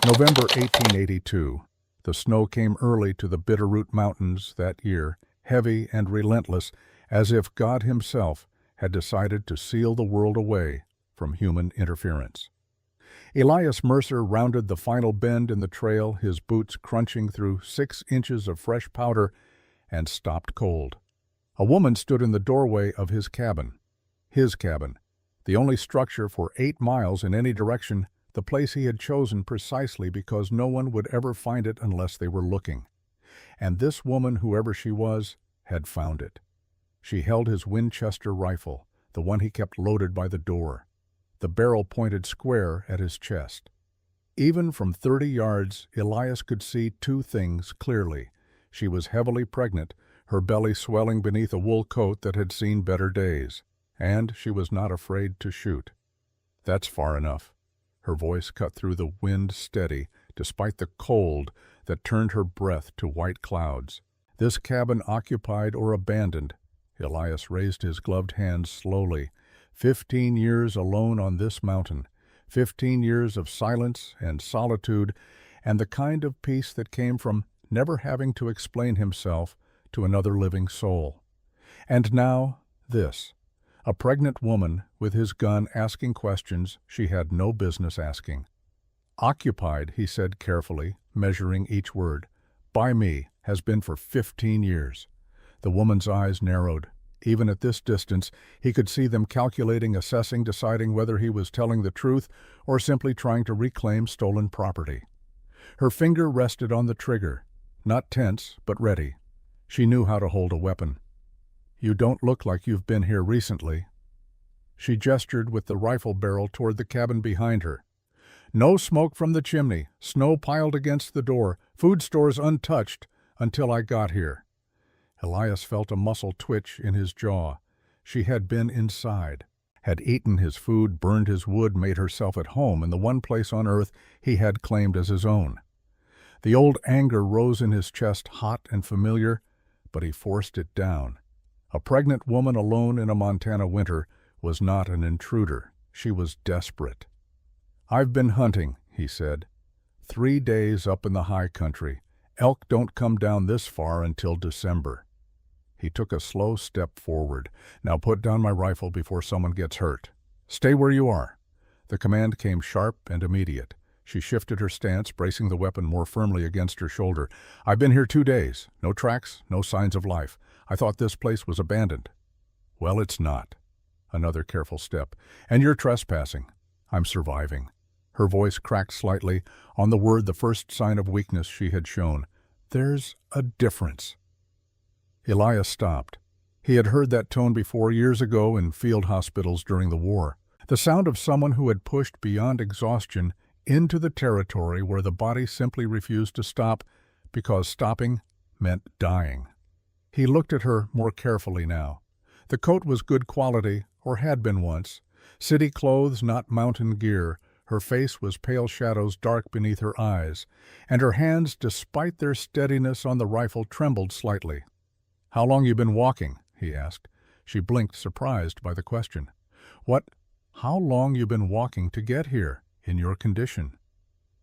November 1882. The snow came early to the Bitterroot Mountains that year, heavy and relentless, as if God himself had decided to seal the world away from human interference. Elias Mercer rounded the final bend in the trail, his boots crunching through 6 inches of fresh powder, and stopped cold. A woman stood in the doorway of his cabin, the only structure for 8 miles in any direction, the place he had chosen precisely because no one would ever find it unless they were looking. And this woman, whoever she was, had found it. She held his Winchester rifle, the one he kept loaded by the door. The barrel pointed square at his chest. Even from 30 yards, Elias could see 2 things clearly. She was heavily pregnant, her belly swelling beneath a wool coat that had seen better days. And she was not afraid to shoot. That's far enough. Her voice cut through the wind steady, despite the cold that turned her breath to white clouds. This cabin occupied or abandoned. Elias raised his gloved hands slowly. 15 years alone on this mountain. 15 years of silence and solitude, and the kind of peace that came from never having to explain himself to another living soul. And now, this. A pregnant woman with his gun asking questions she had no business asking. Occupied, he said carefully, measuring each word. By me, has been for 15 years. The woman's eyes narrowed. Even at this distance, he could see them calculating, assessing, deciding whether he was telling the truth or simply trying to reclaim stolen property. Her finger rested on the trigger, not tense, but ready. She knew how to hold a weapon. You don't look like you've been here recently. She gestured with the rifle barrel toward the cabin behind her. No smoke from the chimney, snow piled against the door, food stores untouched until I got here. Elias felt a muscle twitch in his jaw. She had been inside, had eaten his food, burned his wood, made herself at home in the one place on earth he had claimed as his own. The old anger rose in his chest, hot and familiar, but he forced it down. A pregnant woman alone in a Montana winter was not an intruder. She was desperate. I've been hunting, he said. 3 days up in the high country. Elk don't come down this far until December. He took a slow step forward. Now put down my rifle before someone gets hurt. Stay where you are. The command came sharp and immediate. She shifted her stance, bracing the weapon more firmly against her shoulder. I've been here 2 days. No tracks, no signs of life. I thought this place was abandoned. Well, it's not. Another careful step. And you're trespassing. I'm surviving. Her voice cracked slightly on the word, the first sign of weakness she had shown. There's a difference. Elias stopped. He had heard that tone before, years ago in field hospitals during the war. The sound of someone who had pushed beyond exhaustion into the territory where the body simply refused to stop because stopping meant dying. He looked at her more carefully now. The coat was good quality, or had been once. City clothes, not mountain gear. Her face was pale shadows dark beneath her eyes, and her hands, despite their steadiness on the rifle, trembled slightly. How long you been walking? He asked. She blinked, surprised by the question. How long you been walking to get here, in your condition?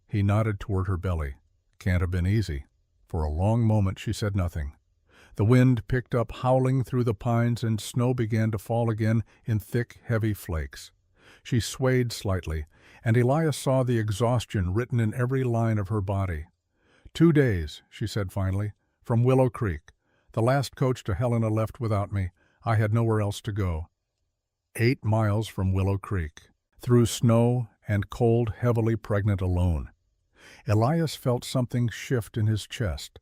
He nodded toward her belly. Can't have been easy. For a long moment she said nothing. The wind picked up, howling through the pines, and snow began to fall again in thick, heavy flakes. She swayed slightly, and Elias saw the exhaustion written in every line of her body. 2 days, she said finally, from Willow Creek. The last coach to Helena left without me. I had nowhere else to go. 8 miles from Willow Creek, through snow and cold, heavily pregnant alone. Elias felt something shift in his chest.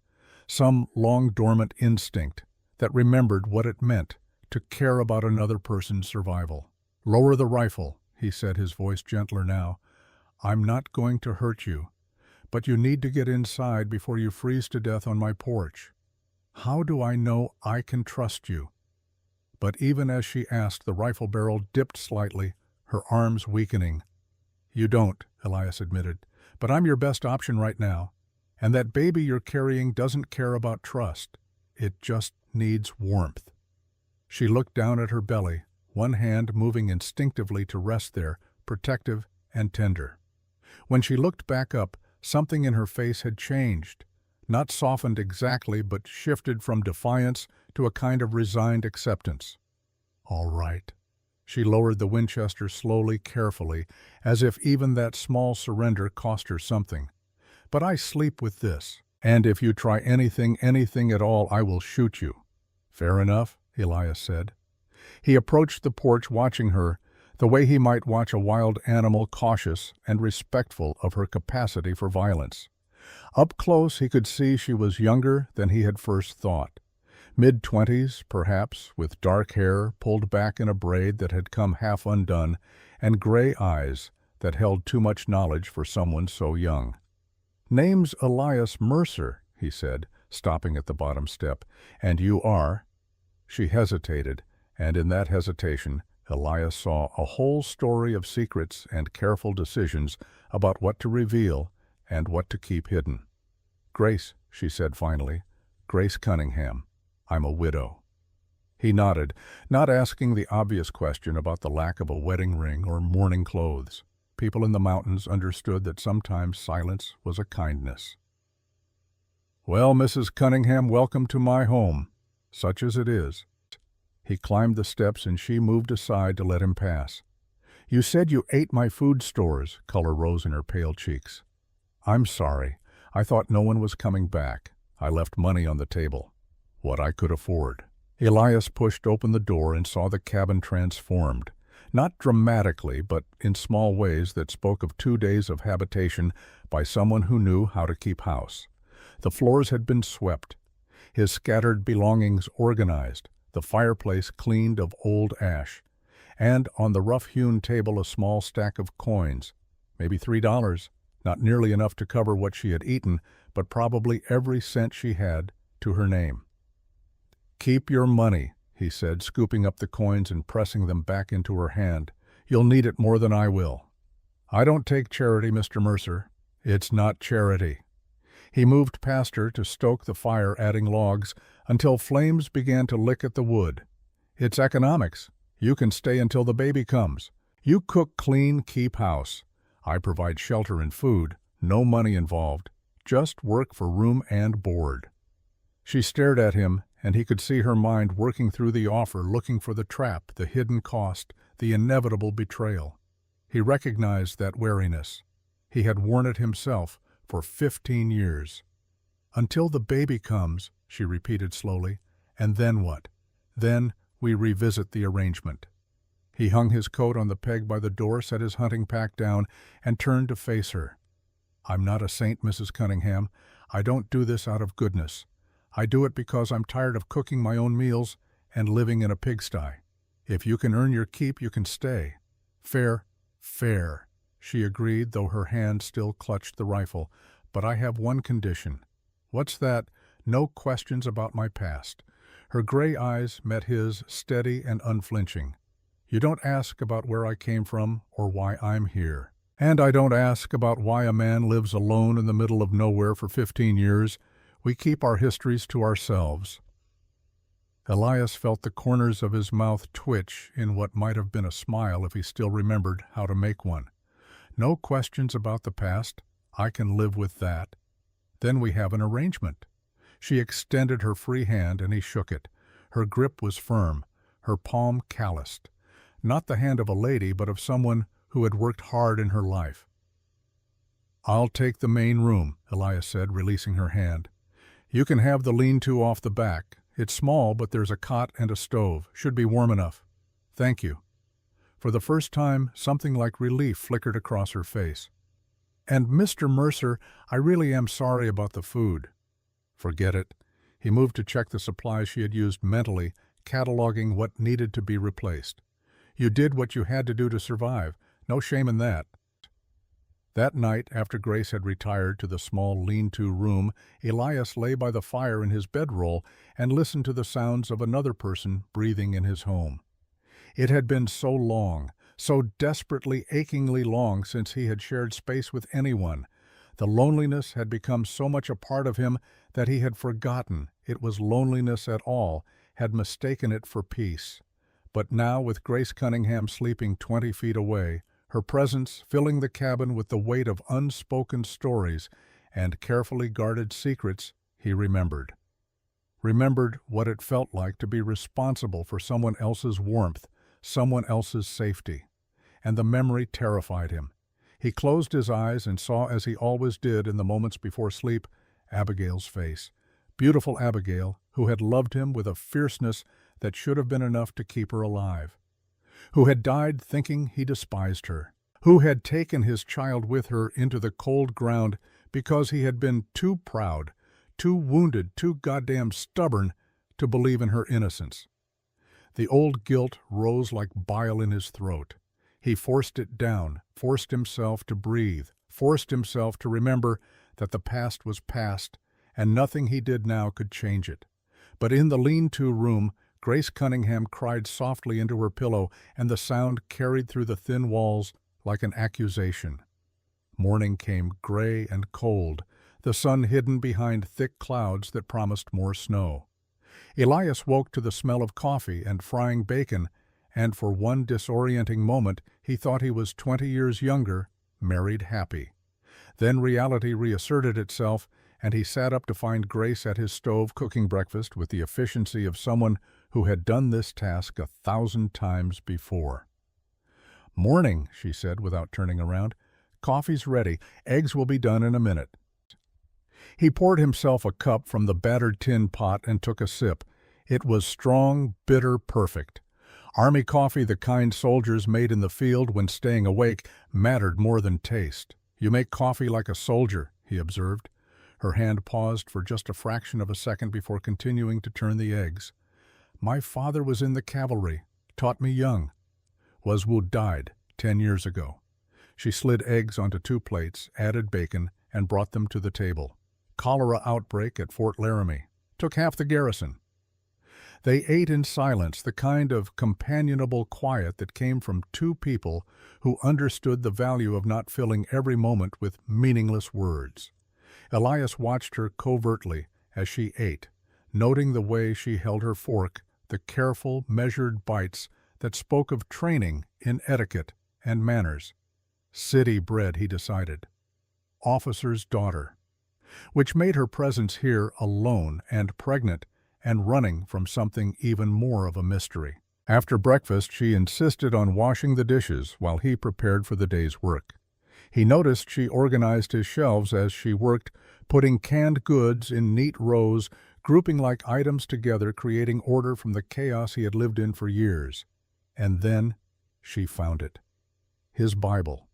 Some long-dormant instinct that remembered what it meant to care about another person's survival. Lower the rifle, he said, his voice gentler now. I'm not going to hurt you, but you need to get inside before you freeze to death on my porch. How do I know I can trust you? But even as she asked, the rifle barrel dipped slightly, her arms weakening. You don't, Elias admitted, but I'm your best option right now. And that baby you're carrying doesn't care about trust. It just needs warmth. She looked down at her belly, one hand moving instinctively to rest there, protective and tender. When she looked back up, Something in her face had changed, not softened exactly, but shifted from defiance to a kind of resigned acceptance. "All right." She lowered the Winchester slowly, carefully, as if even that small surrender cost her something. "But I sleep with this. And if you try anything at all, I will shoot you." "Fair enough," Elias said. He approached the porch, watching her, the way he might watch a wild animal, cautious and respectful of her capacity for violence. Up close he could see she was younger than he had first thought. Mid-20s, perhaps, with dark hair pulled back in a braid that had come half undone, and gray eyes that held too much knowledge for someone so young. "Name's Elias Mercer," he said, stopping at the bottom step. "And you are—" She hesitated, and in that hesitation, Elias saw a whole story of secrets and careful decisions about what to reveal and what to keep hidden. "GracE," she said finally. "GracE Cunningham. I'm a widow." He nodded, not asking the obvious question about the lack of a wedding ring or mourning clothes. People in the mountains understood that sometimes silence was a kindness. "Well, Mrs. Cunningham, welcome to my home, such as it is." He climbed the steps and she moved aside to let him pass. "You said you ate my food stores," color rose in her pale cheeks. "I'm sorry. I thought no one was coming back. I left money on the table. What I could afford." Elias pushed open the door and saw the cabin transformed. Not dramatically, but in small ways that spoke of 2 days of habitation by someone who knew how to keep house. The floors had been swept, his scattered belongings organized, the fireplace cleaned of old ash, and on the rough-hewn table a small stack of coins, maybe $3, not nearly enough to cover what she had eaten, but probably every cent she had to her name. "Keep your money," he said, scooping up the coins and pressing them back into her hand. "You'll need it more than I will." "I don't take charity, Mr. Mercer." "It's not charity." He moved past her to stoke the fire, adding logs, until flames began to lick at the wood. "It's economics. You can stay until the baby comes. You cook clean, keep house. I provide shelter and food, no money involved, just work for room and board." She stared at him, and he could see her mind working through the offer, looking for the trap, the hidden cost, the inevitable betrayal. He recognized that wariness. He had worn it himself for 15 years. "Until the baby comes," she repeated slowly. "And then what? Then we revisit the arrangement." He hung his coat on the peg by the door, set his hunting pack down, and turned to face her. "I'm not a saint, Mrs. Cunningham. I don't do this out of goodness. I do it because I'm tired of cooking my own meals and living in a pigsty. If you can earn your keep, you can stay." "Fair, fair," she agreed, though her hand still clutched the rifle. "But I have one condition." "What's that?" "No questions about my past." Her gray eyes met his, steady and unflinching. "You don't ask about where I came from or why I'm here. And I don't ask about why a man lives alone in the middle of nowhere for 15 years. We keep our histories to ourselves." Elias felt the corners of his mouth twitch in what might have been a smile if he still remembered how to make one. "No questions about the past. I can live with that. Then we have an arrangement." She extended her free hand and he shook it. Her grip was firm, her palm calloused. Not the hand of a lady, but of someone who had worked hard in her life. "I'll take the main room," Elias said, releasing her hand. "You can have the lean-to off the back. It's small, but there's a cot and a stove. Should be warm enough." "Thank you." For the first time, something like relief flickered across her face. "And Mr. Mercer, I really am sorry about the food." "Forget it." He moved to check the supplies she had used mentally, cataloging what needed to be replaced. "You did what you had to do to survive. No shame in that." That night, after GracE had retired to the small lean-to room, Elias lay by the fire in his bedroll and listened to the sounds of another person breathing in his home. It had been so long, so desperately, achingly long since he had shared space with anyone. The loneliness had become so much a part of him that he had forgotten it was loneliness at all, had mistaken it for peace. But now, with GracE Cunningham sleeping 20 feet away, her presence filling the cabin with the weight of unspoken stories and carefully guarded secrets he remembered. Remembered what it felt like to be responsible for someone else's warmth, someone else's safety. And the memory terrified him. He closed his eyes and saw, as he always did in the moments before sleep, Abigail's face. Beautiful Abigail, who had loved him with a fierceness that should have been enough to keep her alive. Who had died thinking he despised her. Who had taken his child with her into the cold ground because he had been too proud, too wounded, too goddamn stubborn to believe in her innocence. The old guilt rose like bile in his throat. He forced it down, forced himself to breathe, forced himself to remember that the past was past, and nothing he did now could change it. But in the lean-to room, GracE Cunningham cried softly into her pillow, and the sound carried through the thin walls like an accusation. Morning came gray and cold, the sun hidden behind thick clouds that promised more snow. Elias woke to the smell of coffee and frying bacon, and for one disorienting moment he thought he was 20 years younger, married happy. Then reality reasserted itself, and he sat up to find GracE at his stove cooking breakfast with the efficiency of someone who had done this task 1,000 times before. "Morning," she said without turning around. "Coffee's ready. Eggs will be done in a minute." He poured himself a cup from the battered tin pot and took a sip. It was strong, bitter, perfect. Army coffee, the kind soldiers made in the field when staying awake, mattered more than taste. "You make coffee like a soldier," he observed. Her hand paused for just a fraction of a second before continuing to turn the eggs. "My father was in the cavalry, taught me young. Died 10 years ago." She slid eggs onto 2 plates, added bacon, and brought them to the table. "Cholera outbreak at Fort Laramie. Took half the garrison." They ate in silence, the kind of companionable quiet that came from 2 people who understood the value of not filling every moment with meaningless words. Elias watched her covertly as she ate, noting the way she held her fork, the careful, measured bites that spoke of training in etiquette and manners. City bred, he decided. Officer's daughter. Which made her presence here alone and pregnant and running from something even more of a mystery. After breakfast, she insisted on washing the dishes while he prepared for the day's work. He noticed she organized his shelves as she worked, putting canned goods in neat rows, grouping like items together, creating order from the chaos he had lived in for years. And then she found it. His Bible.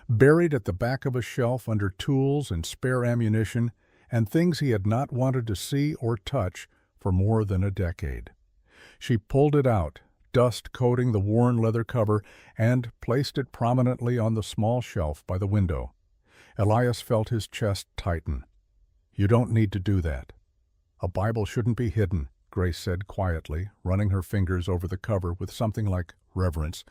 Buried at the back of a shelf under tools and spare ammunition and things he had not wanted to see or touch for more than a decade. She pulled it out, dust coating the worn leather cover, and placed it prominently on the small shelf by the window. Elias felt his chest tighten. "You don't need to do that." "A Bible shouldn't be hidden," GracE said quietly, running her fingers over the cover with something like reverence.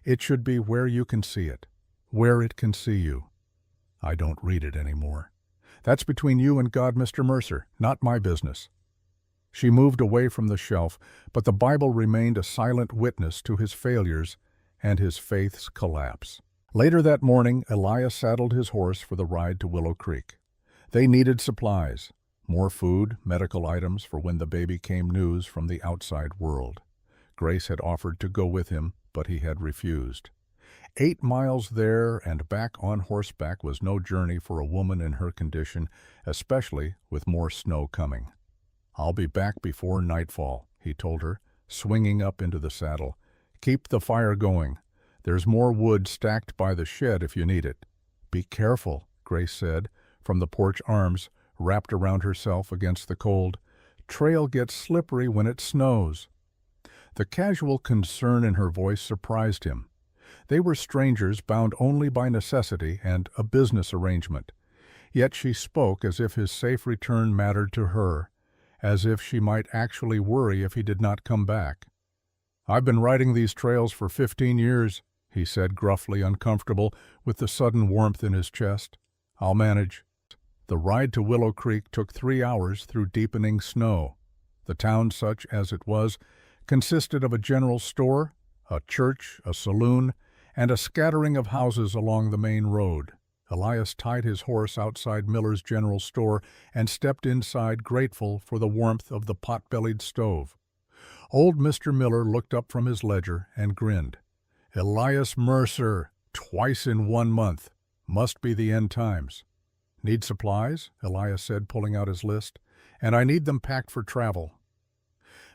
"It should be where you can see it, where it can see you." "I don't read it anymore." "That's between you and God, Mr. Mercer, not my business." She moved away from the shelf, but the Bible remained a silent witness to his failures and his faith's collapse. Later that morning, Elias saddled his horse for the ride to Willow Creek. They needed supplies, more food, medical items for when the baby came news from the outside world. GracE had offered to go with him, but he had refused. 8 miles there and back on horseback was no journey for a woman in her condition, especially with more snow coming. "I'll be back before nightfall," he told her, swinging up into the saddle. "Keep the fire going. There's more wood stacked by the shed if you need it." "Be careful," GracE said, from the porch arms, wrapped around herself against the cold. "Trail gets slippery when it snows." The casual concern in her voice surprised him. They were strangers bound only by necessity and a business arrangement. Yet she spoke as if his safe return mattered to her, as if she might actually worry if he did not come back. "I've been riding these trails for 15 years, he said, gruffly uncomfortable with the sudden warmth in his chest. "I'll manage." The ride to Willow Creek took 3 hours through deepening snow. The town, such as it was, consisted of a general store, a church, a saloon, and a scattering of houses along the main road. Elias tied his horse outside Miller's general store and stepped inside, grateful for the warmth of the pot-bellied stove. Old Mr. Miller looked up from his ledger and grinned. "Elias Mercer, twice in 1 month. Must be the end times." "Need supplies?" Elias said, pulling out his list. "And I need them packed for travel."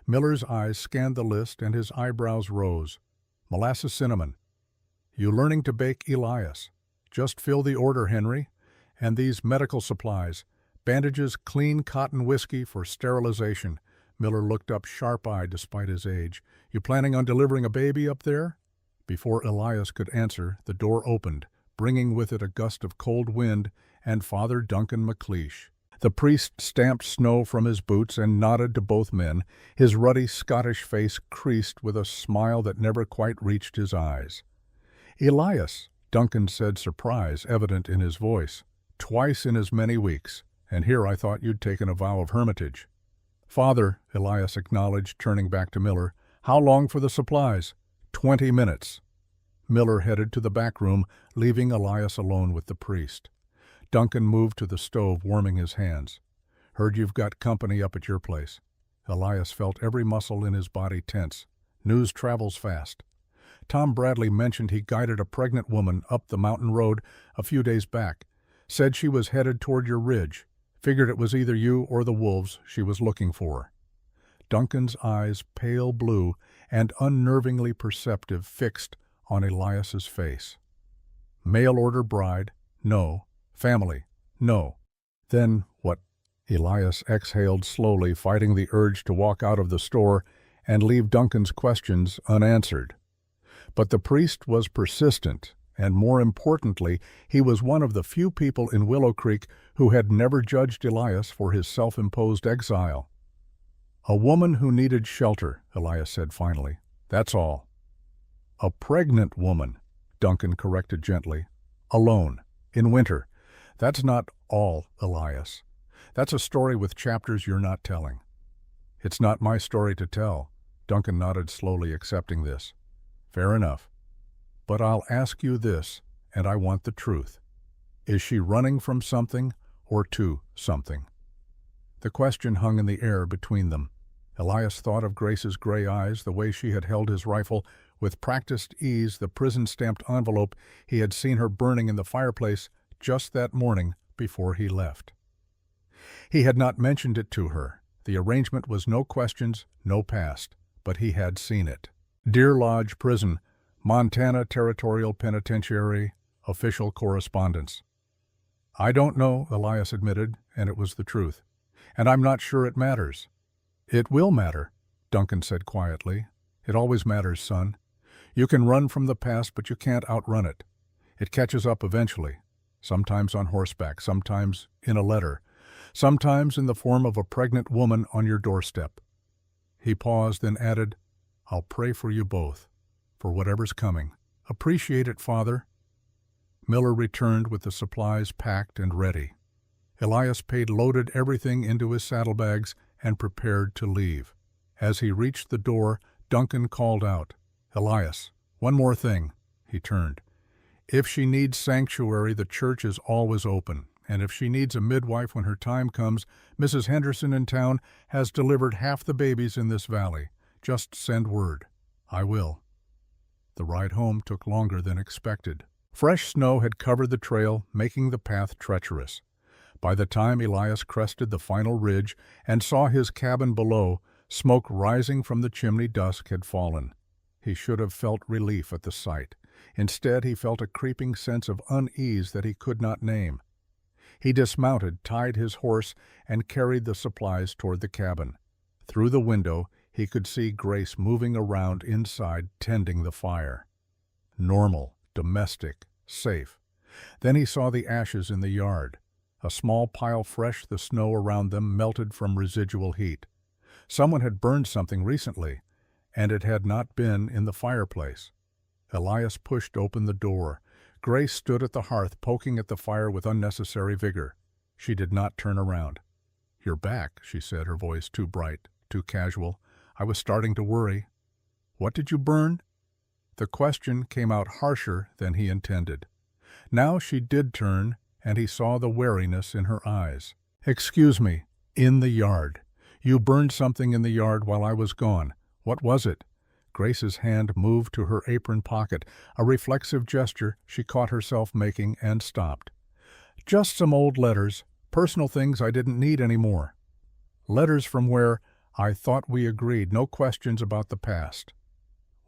Miller's eyes scanned the list and his eyebrows rose. "Molasses cinnamon." "You learning to bake, Elias?" "Just fill the order, Henry. And these medical supplies. Bandages, clean cotton whiskey for sterilization." Miller looked up sharp-eyed despite his age. "You planning on delivering a baby up there?" Before Elias could answer, the door opened, bringing with it a gust of cold wind and Father Duncan McLeish. The priest stamped snow from his boots and nodded to both men, his ruddy Scottish face creased with a smile that never quite reached his eyes. "Elias," Duncan said, surprise evident in his voice. "Twice in as many weeks, and here I thought you'd taken a vow of hermitage." "Father," Elias acknowledged, turning back to Miller, "how long for the supplies?" 20 minutes. Miller headed to the back room, leaving Elias alone with the priest. Duncan moved to the stove, warming his hands. "Heard you've got company up at your place." Elias felt every muscle in his body tense. News travels fast. "Tom Bradley mentioned he guided a pregnant woman up the mountain road a few days back. Said she was headed toward your ridge. Figured it was either you or the wolves she was looking for." Duncan's eyes, pale blue and unnervingly perceptive, fixed on Elias's face. "Mail-order bride? No. Family? No." "Then what?" Elias exhaled slowly, fighting the urge to walk out of the store and leave Duncan's questions unanswered. But the priest was persistent, and more importantly, he was one of the few people in Willow Creek who had never judged Elias for his self-imposed exile. "A woman who needed shelter," Elias said finally. "That's all." "A pregnant woman," Duncan corrected gently. "Alone. In winter. That's not all, Elias. That's a story with chapters you're not telling." "It's not my story to tell." Duncan nodded slowly, accepting this. "Fair enough. But I'll ask you this, and I want the truth. Is she running from something or to something?" The question hung in the air between them. Elias thought of GracE's gray eyes, the way she had held his rifle with practiced ease, the prison-stamped envelope he had seen her burning in the fireplace just that morning before he left. He had not mentioned it to her. The arrangement was no questions, no past, but he had seen it. Deer Lodge Prison, Montana Territorial Penitentiary, official correspondence. "I don't know," Elias admitted, and it was the truth. "And I'm not sure it matters." "It will matter," Duncan said quietly. "It always matters, son. You can run from the past, but you can't outrun it. It catches up eventually, sometimes on horseback, sometimes in a letter, sometimes in the form of a pregnant woman on your doorstep." He paused, then added, "I'll pray for you both, for whatever's coming. Appreciate it, Father." Miller returned with the supplies packed and ready. Elias paid loaded everything into his saddlebags and prepared to leave. As he reached the door, Duncan called out, "Elias, one more thing." He turned. "If she needs sanctuary, the church is always open. And if she needs a midwife when her time comes, Mrs. Henderson in town has delivered half the babies in this valley. Just send word." "I will." The ride home took longer than expected. Fresh snow had covered the trail, making the path treacherous. By the time Elias crested the final ridge and saw his cabin below, smoke rising from the chimney, dusk had fallen. He should have felt relief at the sight. Instead, he felt a creeping sense of unease that he could not name. He dismounted, tied his horse, and carried the supplies toward the cabin. Through the window, he could see GracE moving around inside, tending the fire. Normal, domestic, safe. Then he saw the ashes in the yard. A small pile fresh, the snow around them melted from residual heat. Someone had burned something recently, and it had not been in the fireplace. Elias pushed open the door. GracE stood at the hearth, poking at the fire with unnecessary vigor. She did not turn around. "You're back," she said, her voice too bright, too casual. "I was starting to worry." "What did you burn?" The question came out harsher than he intended. Now she did turn, and he saw the wariness in her eyes. "Excuse me, in the yard. You burned something in the yard while I was gone. What was it?" GracE's hand moved to her apron pocket, a reflexive gesture she caught herself making, and stopped. "Just some old letters, personal things I didn't need anymore. Letters from where I thought we agreed no questions about the past."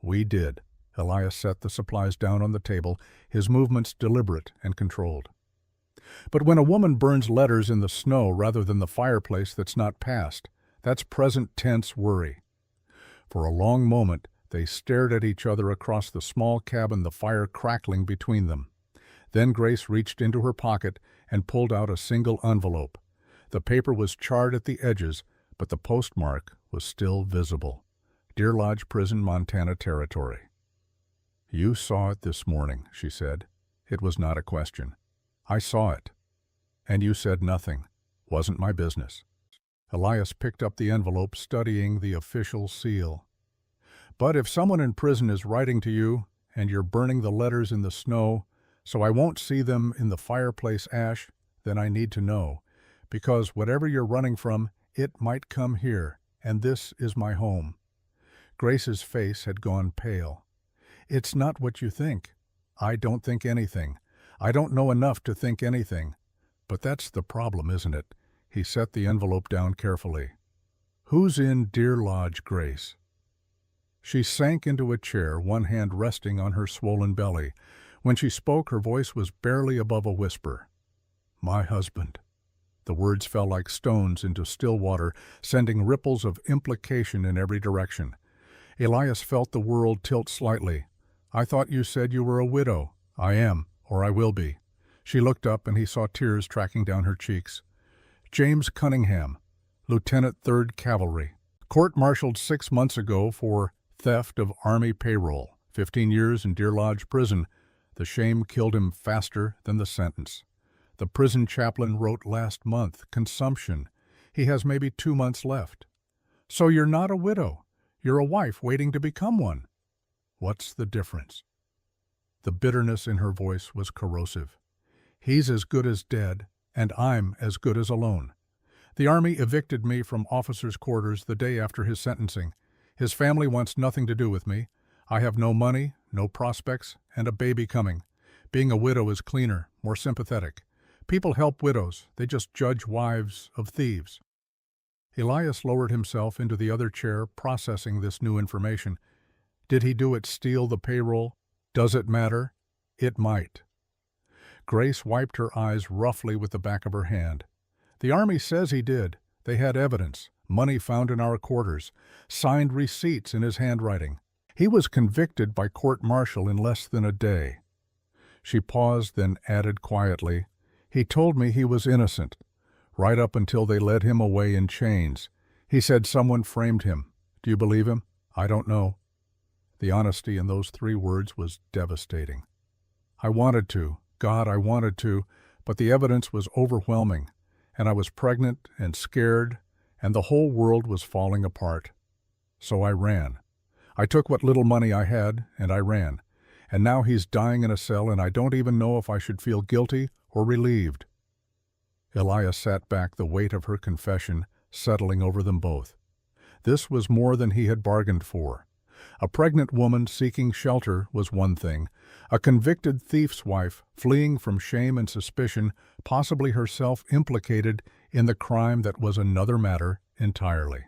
"We did." Elias set the supplies down on the table, his movements deliberate and controlled. "But when a woman burns letters in the snow rather than the fireplace that's not past, that's present tense worry." For a long moment they stared at each other across the small cabin, the fire crackling between them. Then GracE reached into her pocket and pulled out a single envelope. The paper was charred at the edges, but the postmark was still visible. Deer Lodge Prison, Montana Territory. "You saw it this morning," she said. It was not a question. "I saw it. And you said nothing. Wasn't my business." Elias picked up the envelope, studying the official seal. "But if someone in prison is writing to you, and you're burning the letters in the snow, so I won't see them in the fireplace ash, then I need to know. Because whatever you're running from, it might come here, and this is my home." GracE's face had gone pale. "It's not what you think. I don't think anything. I don't know enough to think anything. But that's the problem, isn't it?" He set the envelope down carefully. "Who's in Deer Lodge, GracE?" She sank into a chair, one hand resting on her swollen belly. When she spoke, her voice was barely above a whisper. "My husband." The words fell like stones into still water, sending ripples of implication in every direction. Elias felt the world tilt slightly. "I thought you said you were a widow." "I am, or I will be." She looked up, and he saw tears tracking down her cheeks. "James Cunningham, Lieutenant 3rd Cavalry. Court-martialed 6 months ago for theft of Army payroll. 15 years in Deer Lodge Prison. The shame killed him faster than the sentence. The prison chaplain wrote last month, consumption. He has maybe 2 months left." "So you're not a widow. You're a wife waiting to become one." "What's the difference?" The bitterness in her voice was corrosive. "He's as good as dead, and I'm as good as alone. The Army evicted me from officers' quarters the day after his sentencing. His family wants nothing to do with me. I have no money, no prospects, and a baby coming. Being a widow is cleaner, more sympathetic. People help widows. They just judge wives of thieves." Elias lowered himself into the other chair, processing this new information. Did he do it steal the payroll? Does it matter? It might. GracE wiped her eyes roughly with the back of her hand. "The Army says he did. They had evidence, money found in our quarters, signed receipts in his handwriting. He was convicted by court-martial in less than a day." She paused, then added quietly, "He told me he was innocent, right up until they led him away in chains. He said someone framed him. Do you believe him?" "I don't know." The honesty in those 3 words was devastating. "I wanted to. God, I wanted to, but the evidence was overwhelming, and I was pregnant and scared, and the whole world was falling apart. So I ran. I took what little money I had, and I ran. And now he's dying in a cell, and I don't even know if I should feel guilty or relieved." Elias sat back, the weight of her confession settling over them both. This was more than he had bargained for. A pregnant woman seeking shelter was one thing. A convicted thief's wife, fleeing from shame and suspicion, possibly herself implicated in the crime, that was another matter entirely.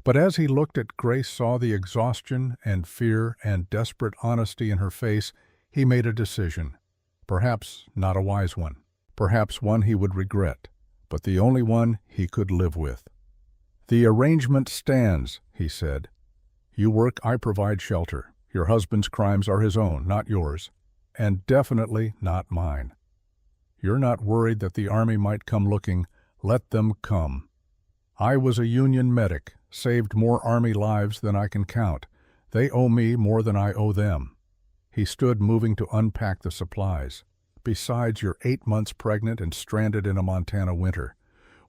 But as he looked at GracE, saw the exhaustion and fear and desperate honesty in her face, he made a decision. Perhaps not a wise one. Perhaps one he would regret, but the only one he could live with. "The arrangement stands," he said. "You work, I provide shelter. Your husband's crimes are his own, not yours, and definitely not mine. You're not worried that the Army might come looking. Let them come. I was a Union medic, saved more Army lives than I can count. They owe me more than I owe them." He stood, moving to unpack the supplies. "Besides, you're 8 months pregnant and stranded in a Montana winter.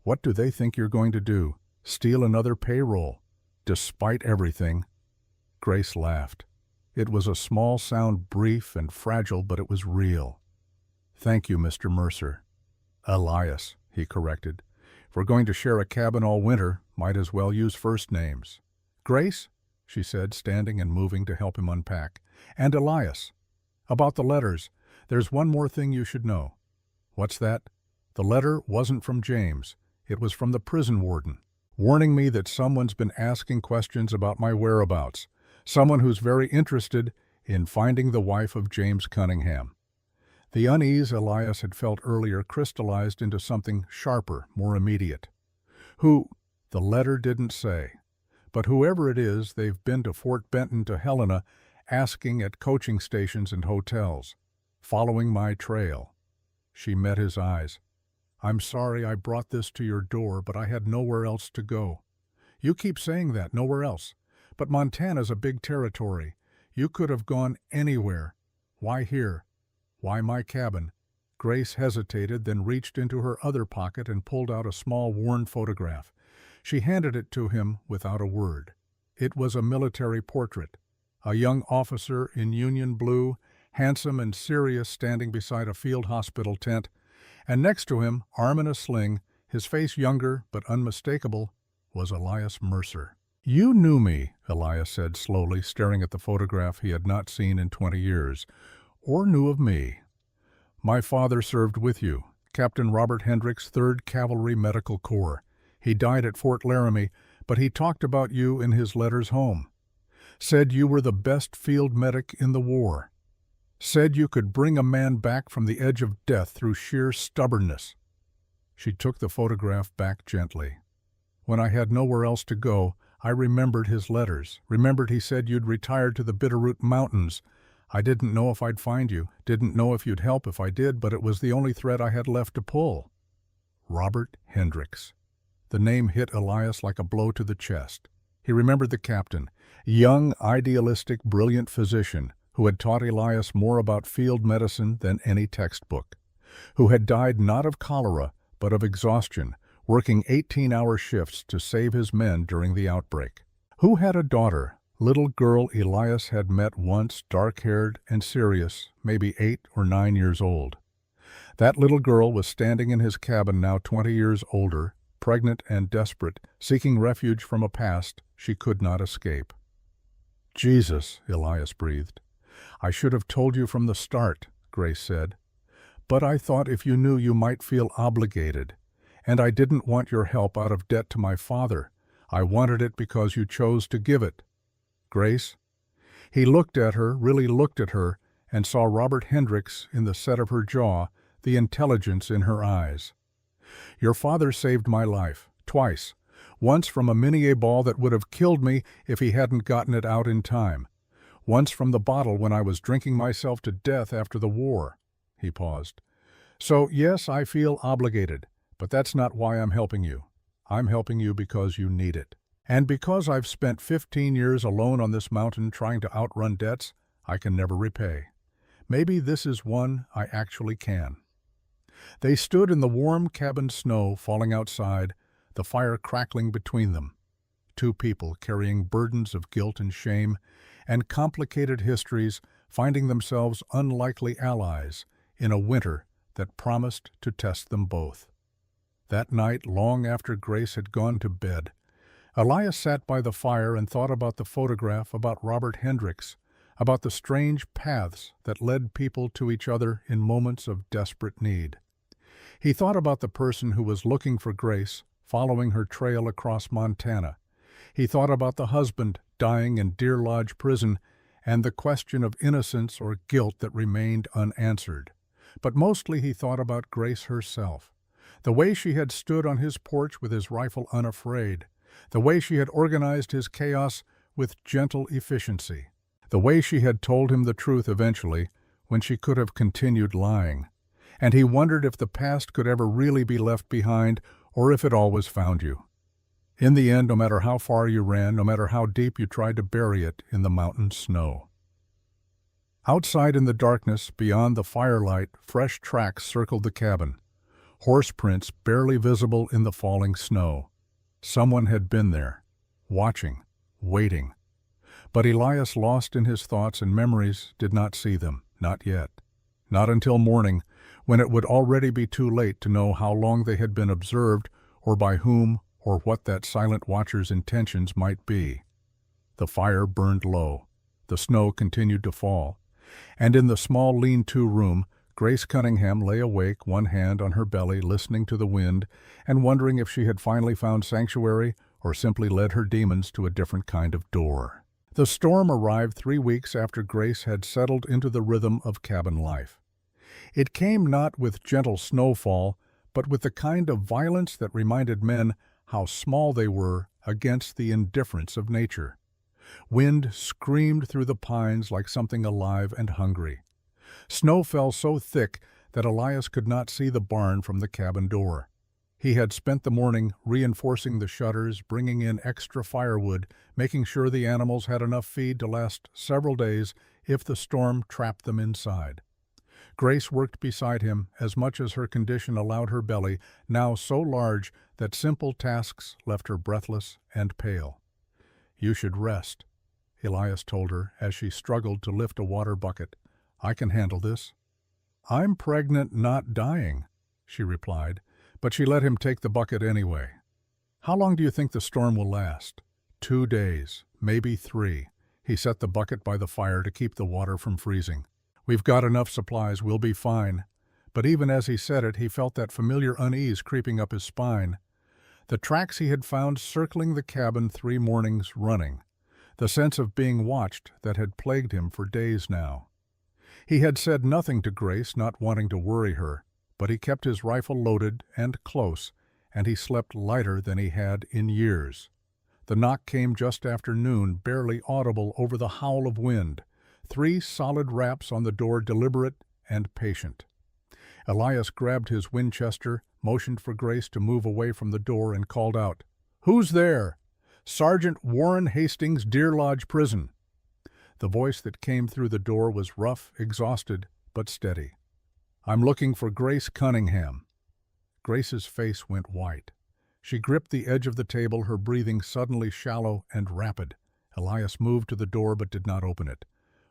What do they think you're going to do? Steal another payroll? Despite everything?" GracE laughed. It was a small sound, brief and fragile, but it was real. "Thank you, Mr. Mercer." "Elias," he corrected. "If we're going to share a cabin all winter, might as well use first names." "GracE," she said, standing and moving to help him unpack. "And Elias. About the letters, there's one more thing you should know." "What's that?" "The letter wasn't from James. It was from the prison warden, warning me that someone's been asking questions about my whereabouts, someone who's very interested in finding the wife of James Cunningham." The unease Elias had felt earlier crystallized into something sharper, more immediate. "Who?" The letter didn't say. "But whoever it is, they've been to Fort Benton, to Helena, asking at coaching stations and hotels, following my trail." She met his eyes. "I'm sorry I brought this to your door, but I had nowhere else to go." "You keep saying that, nowhere else. But Montana's a big territory. You could have gone anywhere. Why here? Why my cabin?" GracE hesitated, then reached into her other pocket and pulled out a small worn photograph. She handed it to him without a word. It was a military portrait. A young officer in Union blue, handsome and serious, standing beside a field hospital tent, and next to him, arm in a sling, his face younger but unmistakable, was Elias Mercer. "You knew me," Elias said slowly, staring at the photograph he had not seen in 20 years, "or knew of me." "My father served with you, Captain Robert Hendricks, 3rd Cavalry Medical Corps. He died at Fort Laramie, but he talked about you in his letters home. Said you were the best field medic in the war. Said you could bring a man back from the edge of death through sheer stubbornness." She took the photograph back gently. "When I had nowhere else to go, I remembered his letters, remembered he said you'd retired to the Bitterroot Mountains. I didn't know if I'd find you, didn't know if you'd help if I did, but it was the only thread I had left to pull." Robert Hendricks. The name hit Elias like a blow to the chest. He remembered the captain, young, idealistic, brilliant physician who had taught Elias more about field medicine than any textbook, who had died not of cholera but of exhaustion, working 18-hour shifts to save his men during the outbreak, who had a daughter, little girl Elias had met once, dark-haired and serious, maybe 8 or 9 years old. That little girl was standing in his cabin now 20 years older, pregnant and desperate, seeking refuge from a past she could not escape. "Jesus," Elias breathed. "I should have told you from the start," GracE said. "But I thought if you knew you might feel obligated. And I didn't want your help out of debt to my father. I wanted it because you chose to give it." "GracE?" He looked at her, really looked at her, and saw Robert Hendricks in the set of her jaw, the intelligence in her eyes. "Your father saved my life, twice. Once from a Minié ball that would have killed me if he hadn't gotten it out in time. Once from the bottle when I was drinking myself to death after the war." He paused. "So, yes, I feel obligated, but that's not why I'm helping you. I'm helping you because you need it. And because I've spent 15 years alone on this mountain trying to outrun debts I can never repay. Maybe this is one I actually can." They stood in the warm cabin snow falling outside, the fire crackling between them. Two people carrying burdens of guilt and shame, and complicated histories, finding themselves unlikely allies in a winter that promised to test them both. That night, long after GracE had gone to bed, Elias sat by the fire and thought about the photograph, about Robert Hendricks, about the strange paths that led people to each other in moments of desperate need. He thought about the person who was looking for GracE, following her trail across Montana. He thought about the husband dying in Deer Lodge prison and the question of innocence or guilt that remained unanswered. But mostly he thought about GracE herself, the way she had stood on his porch with his rifle unafraid, the way she had organized his chaos with gentle efficiency, the way she had told him the truth eventually when she could have continued lying. And he wondered if the past could ever really be left behind or if it always found you. In the end, no matter how far you ran, no matter how deep you tried to bury it in the mountain snow. Outside in the darkness, beyond the firelight, fresh tracks circled the cabin, horse prints barely visible in the falling snow. Someone had been there, watching, waiting. But Elias, lost in his thoughts and memories, did not see them, not yet. Not until morning, when it would already be too late to know how long they had been observed, or by whom, or what that silent watcher's intentions might be. The fire burned low. The snow continued to fall. And in the small lean-to room, GracE Cunningham lay awake, one hand on her belly, listening to the wind, and wondering if she had finally found sanctuary or simply led her demons to a different kind of door. The storm arrived 3 weeks after GracE had settled into the rhythm of cabin life. It came not with gentle snowfall, but with the kind of violence that reminded men how small they were against the indifference of nature. Wind screamed through the pines like something alive and hungry. Snow fell so thick that Elias could not see the barn from the cabin door. He had spent the morning reinforcing the shutters, bringing in extra firewood, making sure the animals had enough feed to last several days if the storm trapped them inside. GracE worked beside him as much as her condition allowed her belly, now so large that simple tasks left her breathless and pale. "You should rest," Elias told her as she struggled to lift a water bucket. "I can handle this." "I'm pregnant, not dying," she replied, but she let him take the bucket anyway. "How long do you think the storm will last?" 2 days, maybe 3. He set the bucket by the fire to keep the water from freezing. "We've got enough supplies, we'll be fine." But even as he said it, he felt that familiar unease creeping up his spine. The tracks he had found circling the cabin 3 mornings running. The sense of being watched that had plagued him for days now. He had said nothing to GracE, not wanting to worry her, but he kept his rifle loaded and close, and he slept lighter than he had in years. The knock came just after noon, barely audible over the howl of wind. 3 solid raps on the door, deliberate and patient. Elias grabbed his Winchester, motioned for GracE to move away from the door, and called out, "Who's there?" "Sergeant Warren Hastings, Deer Lodge Prison." The voice that came through the door was rough, exhausted, but steady. "I'm looking for GracE Cunningham." GracE's face went white. She gripped the edge of the table, her breathing suddenly shallow and rapid. Elias moved to the door but did not open it.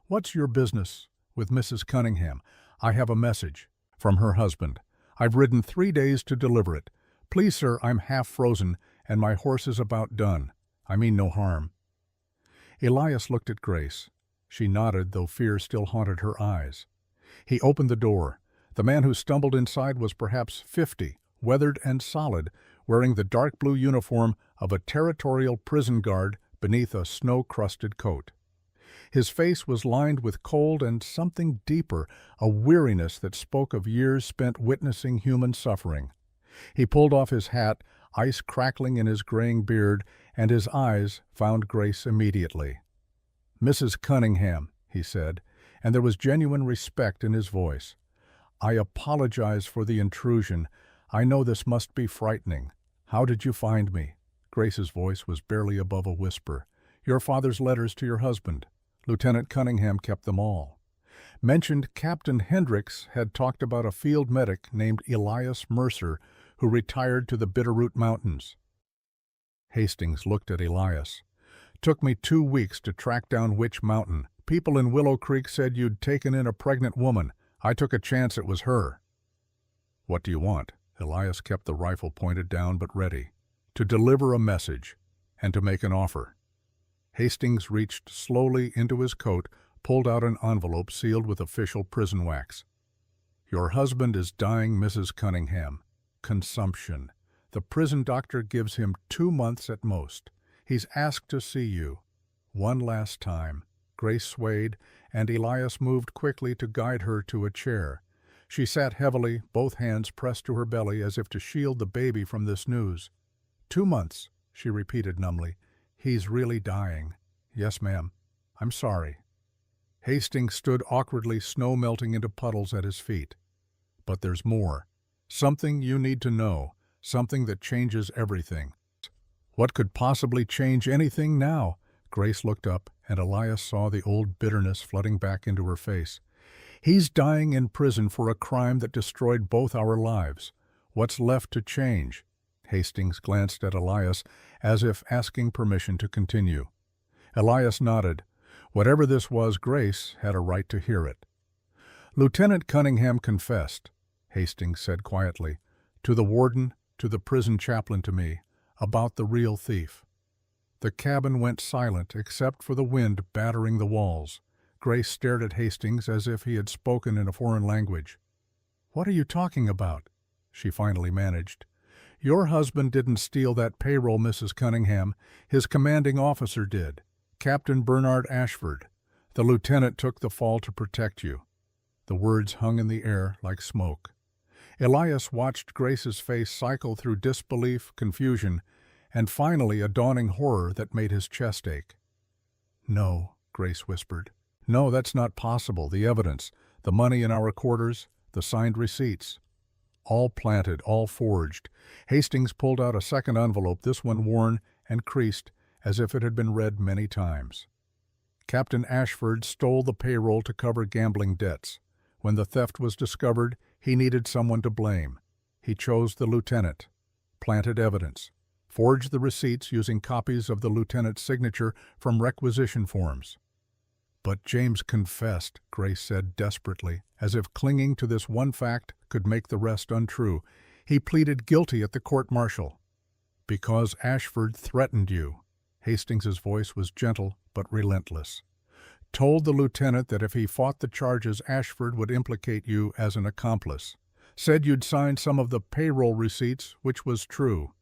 "What's your business with Mrs. Cunningham?" "I have a message from her husband. I've ridden 3 days to deliver it. Please, sir, I'm half frozen, and my horse is about done. I mean no harm." Elias looked at GracE. She nodded, though fear still haunted her eyes. He opened the door. The man who stumbled inside was perhaps 50, weathered and solid, wearing the dark blue uniform of a territorial prison guard beneath a snow-crusted coat. His face was lined with cold and something deeper, a weariness that spoke of years spent witnessing human suffering. He pulled off his hat, ice crackling in his graying beard, and his eyes found GracE immediately. "Mrs. Cunningham," he said, and there was genuine respect in his voice. "I apologize for the intrusion. I know this must be frightening. How did you find me?" GracE's voice was barely above a whisper. "Your father's letters to your husband. Lieutenant Cunningham kept them all. Mentioned Captain Hendricks had talked about a field medic named Elias Mercer who retired to the Bitterroot Mountains." Hastings looked at Elias. "Took me 2 weeks to track down which mountain. People in Willow Creek said you'd taken in a pregnant woman. I took a chance it was her." "What do you want?" Elias kept the rifle pointed down but ready. "To deliver a message and to make an offer." Hastings reached slowly into his coat, pulled out an envelope sealed with official prison wax. "Your husband is dying, Mrs. Cunningham. Consumption. The prison doctor gives him 2 months at most. He's asked to see you. One last time." GracE swayed, and Elias moved quickly to guide her to a chair. She sat heavily, both hands pressed to her belly as if to shield the baby from this news. 2 months, she repeated numbly. "He's really dying." "Yes, ma'am. I'm sorry." Hastings stood awkwardly, snow melting into puddles at his feet. "But there's more. Something you need to know. Something that changes everything." "What could possibly change anything now?" GracE looked up, and Elias saw the old bitterness flooding back into her face. "He's dying in prison for a crime that destroyed both our lives. What's left to change?" Hastings glanced at Elias as if asking permission to continue. Elias nodded. Whatever this was, GracE had a right to hear it. "Lieutenant Cunningham confessed," Hastings said quietly, "to the warden, to the prison chaplain, to me, about the real thief." The cabin went silent except for the wind battering the walls. GracE stared at Hastings as if he had spoken in a foreign language. "What are you talking about?" she finally managed. "Your husband didn't steal that payroll, Mrs. Cunningham. His commanding officer did, Captain Bernard Ashford. The lieutenant took the fall to protect you." The words hung in the air like smoke. Elias watched GracE's face cycle through disbelief, confusion, and finally a dawning horror that made his chest ache. "No," GracE whispered. "No, that's not possible. The evidence, the money in our quarters, the signed receipts. All planted, all forged." Hastings pulled out a second envelope, this one worn and creased as if it had been read many times. "Captain Ashford stole the payroll to cover gambling debts. When the theft was discovered, he needed someone to blame. He chose the lieutenant. Planted evidence. Forged the receipts using copies of the lieutenant's signature from requisition forms." "But James confessed," GracE said desperately, as if clinging to this one fact could make the rest untrue. "He pleaded guilty at the court-martial." "Because Ashford threatened you." Hastings's voice was gentle but relentless. "Told the lieutenant that if he fought the charges, Ashford would implicate you as an accomplice. Said you'd signed some of the payroll receipts, which was true.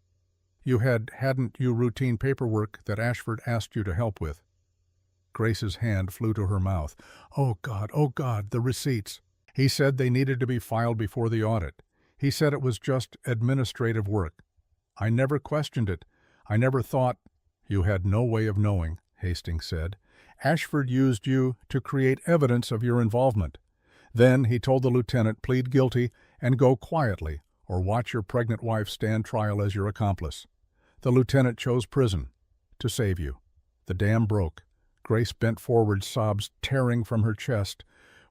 You hadn't you routine paperwork that Ashford asked you to help with." GracE's hand flew to her mouth. Oh God, the receipts. "He said they needed to be filed before the audit. He said it was just administrative work. I never questioned it. I never thought—" "You had no way of knowing," Hastings said. "Ashford used you to create evidence of your involvement. Then he told the lieutenant, plead guilty and go quietly, or watch your pregnant wife stand trial as your accomplice. The lieutenant chose prison to save you." The dam broke. GracE bent forward, sobs tearing from her chest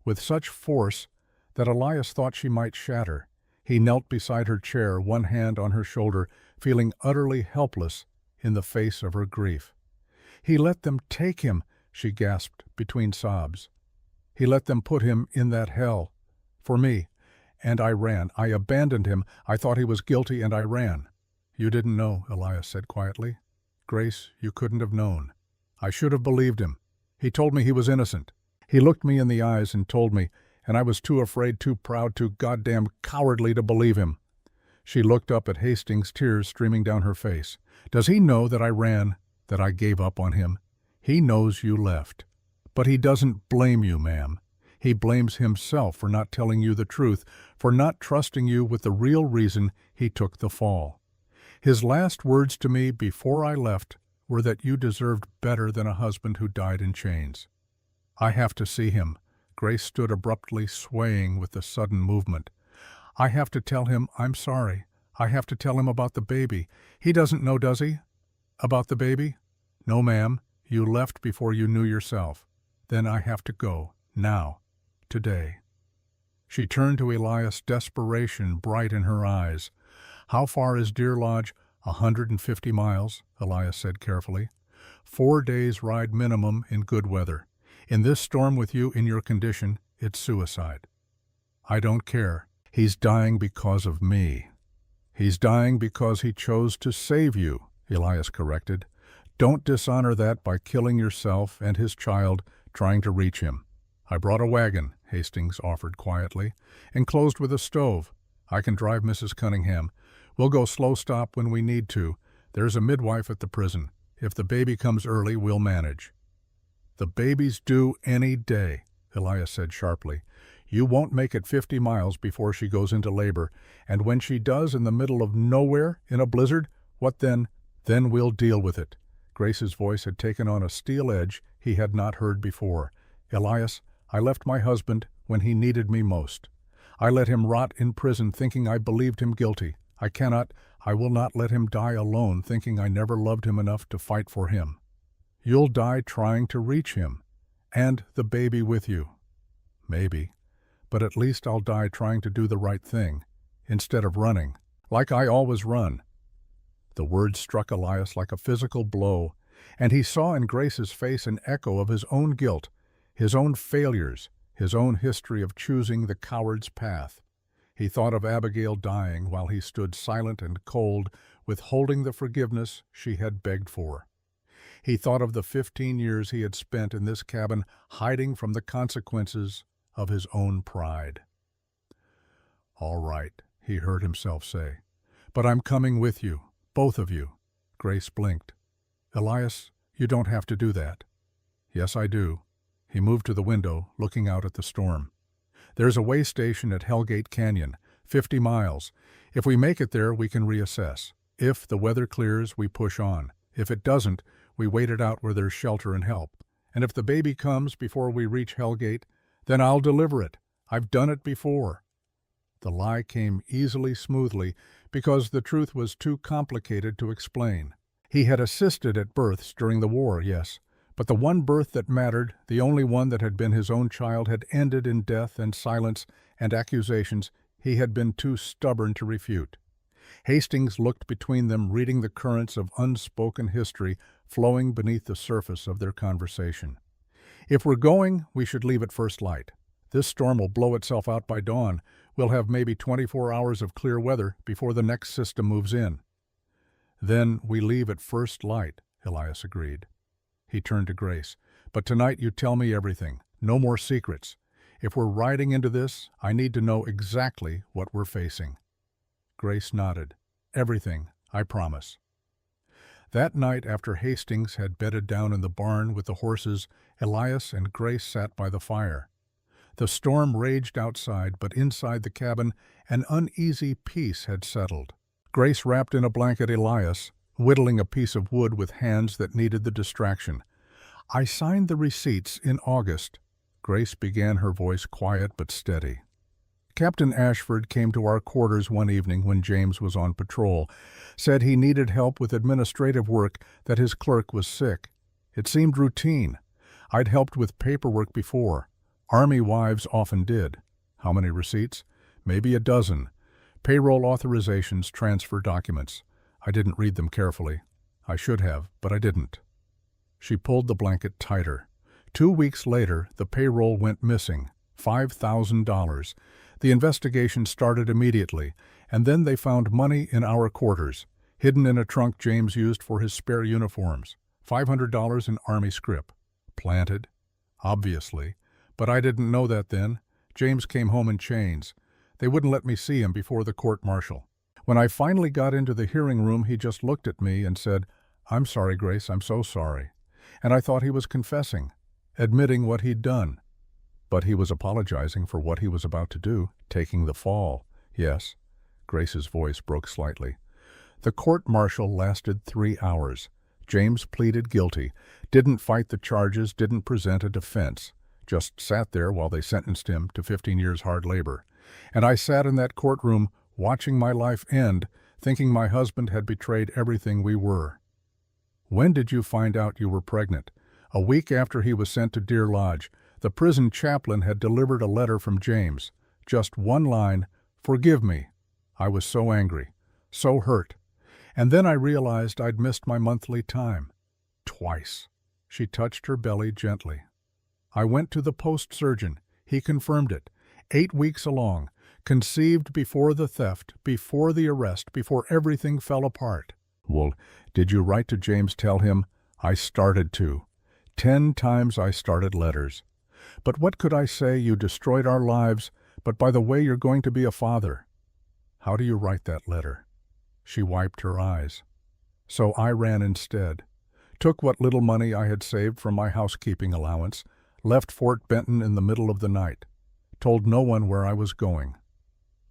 with such force that Elias thought she might shatter. He knelt beside her chair, one hand on her shoulder, feeling utterly helpless in the face of her grief. "He let them take him," she gasped between sobs. "He let them put him in that hell. For me. And I ran. I abandoned him. I thought he was guilty and I ran." "You didn't know," Elias said quietly. "GracE, you couldn't have known. I should have believed him. He told me he was innocent. He looked me in the eyes and told me, and I was too afraid, too proud, too goddamn cowardly to believe him." She looked up at Hastings, tears streaming down her face. "Does he know that I ran, that I gave up on him? He knows you left. But he doesn't blame you, ma'am. He blames himself for not telling you the truth, for not trusting you with the real reason he took the fall. His last words to me before I left were that you deserved better than a husband who died in chains." "I have to see him." GracE stood abruptly, swaying with the sudden movement. "I have to tell him I'm sorry. I have to tell him about the baby. He doesn't know, does he? About the baby?" "No, ma'am. You left before you knew yourself. Then I have to go. Now. Today." She turned to Elias, desperation bright in her eyes. "How far is Deer Lodge?" 150 miles, Elias said carefully. 4 days' ride minimum in good weather. In this storm with you in your condition, it's suicide." "I don't care. He's dying because of me." "He's dying because he chose to save you," Elias corrected. "Don't dishonor that by killing yourself and his child trying to reach him." "I brought a wagon," Hastings offered quietly, "enclosed with a stove. I can drive Mrs. Cunningham. We'll go slow stop when we need to. There's a midwife at the prison. If the baby comes early, we'll manage." "The baby's due any day," Elias said sharply. "You won't make it 50 miles before she goes into labor, and when she does in the middle of nowhere, in a blizzard, what then? Then we'll deal with it." GracE's voice had taken on a steel edge he had not heard before. "Elias, I left my husband when he needed me most. I let him rot in prison thinking I believed him guilty. I will not let him die alone thinking I never loved him enough to fight for him. You'll die trying to reach him, and the baby with you. Maybe, but at least I'll die trying to do the right thing, instead of running, like I always run." The words struck Elias like a physical blow. And he saw in GracE's face an echo of his own guilt, his own failures, his own history of choosing the coward's path. He thought of Abigail dying while he stood silent and cold, withholding the forgiveness she had begged for. He thought of the 15 years he had spent in this cabin hiding from the consequences of his own pride. "All right," he heard himself say. "But I'm coming with you, both of you." GracE blinked. "Elias, you don't have to do that." "Yes, I do." He moved to the window, looking out at the storm. "There's a way station at Hellgate Canyon, 50 miles. If we make it there, we can reassess. If the weather clears, we push on. If it doesn't, we wait it out where there's shelter and help. And if the baby comes before we reach Hellgate, then I'll deliver it. I've done it before." The lie came easily, smoothly, because the truth was too complicated to explain. He had assisted at births during the war, yes, but the one birth that mattered, the only one that had been his own child, had ended in death and silence and accusations he had been too stubborn to refute. Hastings looked between them, reading the currents of unspoken history flowing beneath the surface of their conversation. "If we're going, we should leave at first light. This storm will blow itself out by dawn. We'll have maybe 24 hours of clear weather before the next system moves in." "Then we leave at first light," Elias agreed. He turned to GracE. "But tonight you tell me everything. No more secrets. If we're riding into this, I need to know exactly what we're facing." GracE nodded. "Everything, I promise." That night, after Hastings had bedded down in the barn with the horses, Elias and GracE sat by the fire. The storm raged outside, but inside the cabin an uneasy peace had settled. GracE wrapped in a blanket Elias, whittling a piece of wood with hands that needed the distraction. "I signed the receipts in August." GracE began, her voice quiet but steady. "Captain Ashford came to our quarters one evening when James was on patrol, said he needed help with administrative work, that his clerk was sick. It seemed routine. I'd helped with paperwork before. Army wives often did. How many receipts? Maybe a dozen. Payroll authorizations, transfer documents. I didn't read them carefully. I should have, but I didn't." She pulled the blanket tighter. 2 weeks later, the payroll went missing. $5,000. The investigation started immediately, and then they found money in our quarters, hidden in a trunk James used for his spare uniforms. $500 in Army scrip. Planted? Obviously. But I didn't know that then. James came home in chains. They wouldn't let me see him before the court-martial. When I finally got into the hearing room, he just looked at me and said, "I'm sorry, GracE, I'm so sorry." And I thought he was confessing, admitting what he'd done. But he was apologizing for what he was about to do, taking the fall. Yes. GracE's voice broke slightly. The court-martial lasted 3 hours. James pleaded guilty, didn't fight the charges, didn't present a defense, just sat there while they sentenced him to 15 years hard labor. And I sat in that courtroom, watching my life end, thinking my husband had betrayed everything we were. "When did you find out you were pregnant?" "A week after he was sent to Deer Lodge. The prison chaplain had delivered a letter from James. Just one line, 'Forgive me.' I was so angry, so hurt. And then I realized I'd missed my monthly time. Twice." She touched her belly gently. "I went to the post-surgeon. He confirmed it. 8 weeks along. Conceived before the theft, before the arrest, before everything fell apart." "Well, did you write to James, tell him?" "I started to. 10 times I started letters. But what could I say? You destroyed our lives, but by the way, you're going to be a father." "How do you write that letter?" She wiped her eyes. "So I ran instead. Took what little money I had saved from my housekeeping allowance, left Fort Benton in the middle of the night. Told no one where I was going."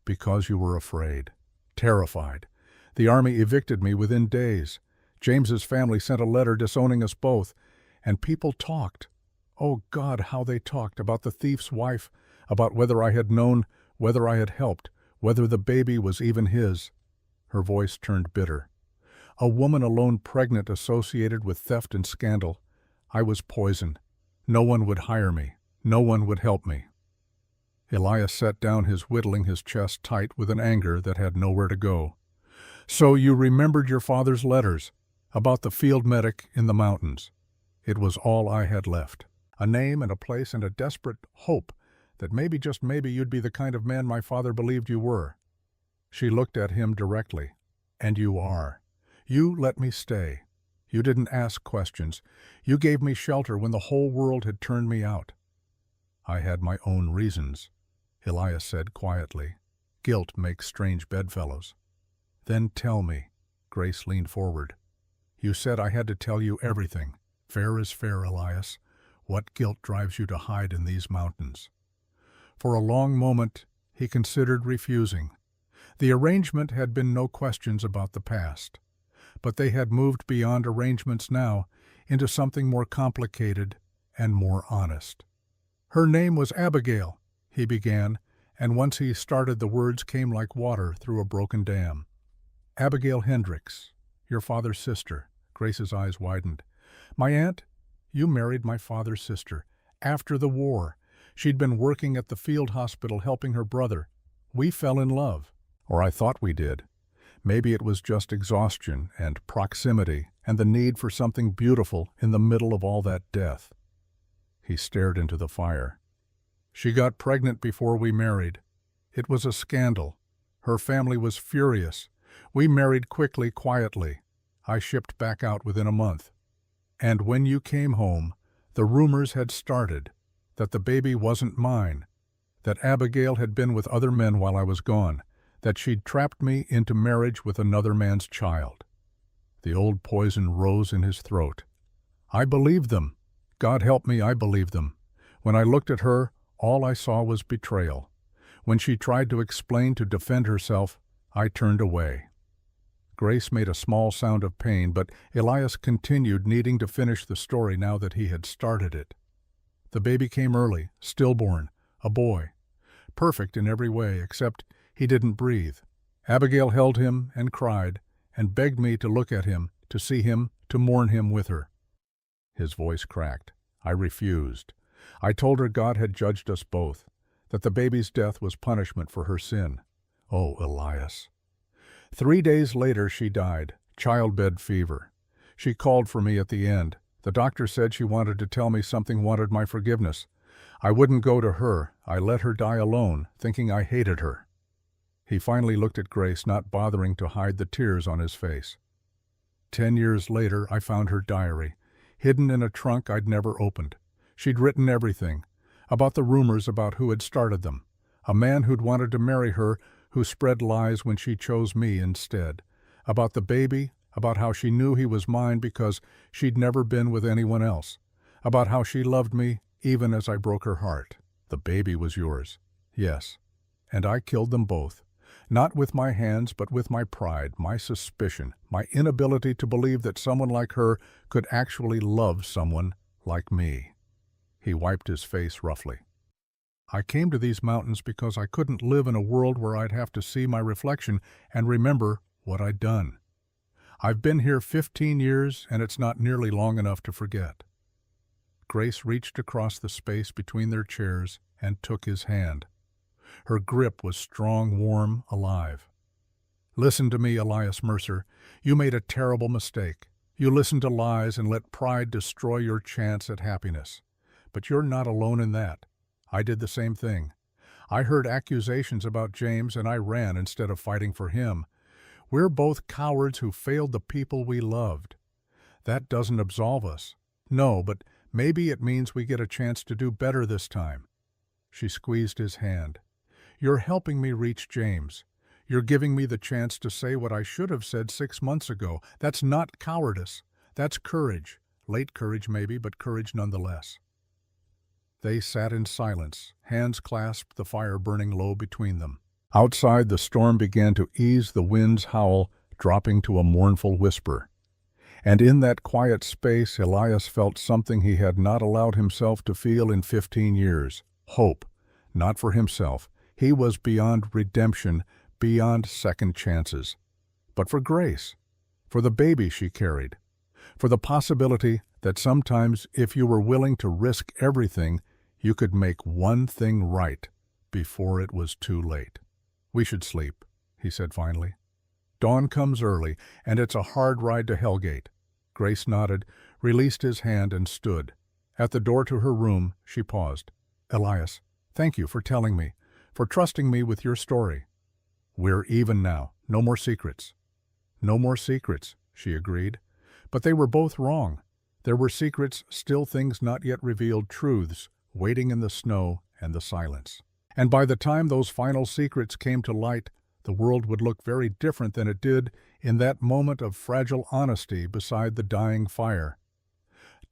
"Because you were afraid. Terrified. The Army evicted me within days. James's family sent a letter disowning us both. And people talked. Oh God, how they talked about the thief's wife, about whether I had known, whether I had helped, whether the baby was even his." Her voice turned bitter. "A woman alone pregnant associated with theft and scandal. I was poisoned. No one would hire me. No one would help me." Elias set down his whittling, his chest tight with an anger that had nowhere to go. "So you remembered your father's letters?" About the field medic in the mountains. It was all I had left. A name and a place and a desperate hope that maybe, just maybe, you'd be the kind of man my father believed you were. She looked at him directly. And you are. You let me stay. You didn't ask questions. You gave me shelter when the whole world had turned me out. I had my own reasons, Elias said quietly. Guilt makes strange bedfellows. Then tell me. GracE leaned forward. You said I had to tell you everything. Fair is fair, Elias. What guilt drives you to hide in these mountains? For a long moment, he considered refusing. The arrangement had been no questions about the past, but they had moved beyond arrangements now into something more complicated and more honest. Her name was Abigail, he began, and once he started the words came like water through a broken dam. Abigail Hendricks, your father's sister. GracE's eyes widened. My aunt? You married my father's sister. After the war. She'd been working at the field hospital helping her brother. We fell in love. Or I thought we did. Maybe it was just exhaustion and proximity and the need for something beautiful in the middle of all that death. He stared into the fire. She got pregnant before we married. It was a scandal. Her family was furious. We married quickly, quietly. I shipped back out within a month. And when you came home, the rumors had started that the baby wasn't mine, that Abigail had been with other men while I was gone, that she'd trapped me into marriage with another man's child. The old poison rose in his throat. I believed them. God help me, I believed them. When I looked at her, all I saw was betrayal. When she tried to explain, to defend herself, I turned away. GracE made a small sound of pain, but Elias continued, needing to finish the story now that he had started it. The baby came early, stillborn, a boy. Perfect in every way, except he didn't breathe. Abigail held him and cried, and begged me to look at him, to see him, to mourn him with her. His voice cracked. I refused. I told her God had judged us both, that the baby's death was punishment for her sin. Oh, Elias. 3 days later she died, childbed fever. She called for me at the end. The doctor said she wanted to tell me something, wanted my forgiveness. I wouldn't go to her. I let her die alone, thinking I hated her. He finally looked at GracE, not bothering to hide the tears on his face. 10 years later, I found her diary, hidden in a trunk I'd never opened. She'd written everything, about the rumors about who had started them, a man who'd wanted to marry her, who spread lies when she chose me instead, about the baby, about how she knew he was mine because she'd never been with anyone else, about how she loved me even as I broke her heart. The baby was yours. Yes. And I killed them both. Not with my hands, but with my pride, my suspicion, my inability to believe that someone like her could actually love someone like me. He wiped his face roughly. I came to these mountains because I couldn't live in a world where I'd have to see my reflection and remember what I'd done. I've been here 15 years, and it's not nearly long enough to forget. GracE reached across the space between their chairs and took his hand. Her grip was strong, warm, alive. Listen to me, Elias Mercer. You made a terrible mistake. You listened to lies and let pride destroy your chance at happiness. But you're not alone in that. I did the same thing. I heard accusations about James and I ran instead of fighting for him. We're both cowards who failed the people we loved. That doesn't absolve us. No, but maybe it means we get a chance to do better this time. She squeezed his hand. You're helping me reach James. You're giving me the chance to say what I should have said 6 months ago. That's not cowardice. That's courage. Late courage maybe, but courage nonetheless. They sat in silence, hands clasped, the fire burning low between them. Outside, the storm began to ease, the wind's howl dropping to a mournful whisper. And in that quiet space, Elias felt something he had not allowed himself to feel in 15 years. Hope, not for himself. He was beyond redemption, beyond second chances. But for GracE, for the baby she carried, for the possibility that sometimes, if you were willing to risk everything, you could make one thing right before it was too late. We should sleep, he said finally. Dawn comes early, and it's a hard ride to Hellgate. GracE nodded, released his hand, and stood. At the door to her room, she paused. "Elias, thank you for telling me, for trusting me with your story. We're even now. No more secrets." "No more secrets," she agreed. But they were both wrong. There were secrets, still things not yet revealed, truths, waiting in the snow and the silence. And by the time those final secrets came to light, the world would look very different than it did in that moment of fragile honesty beside the dying fire.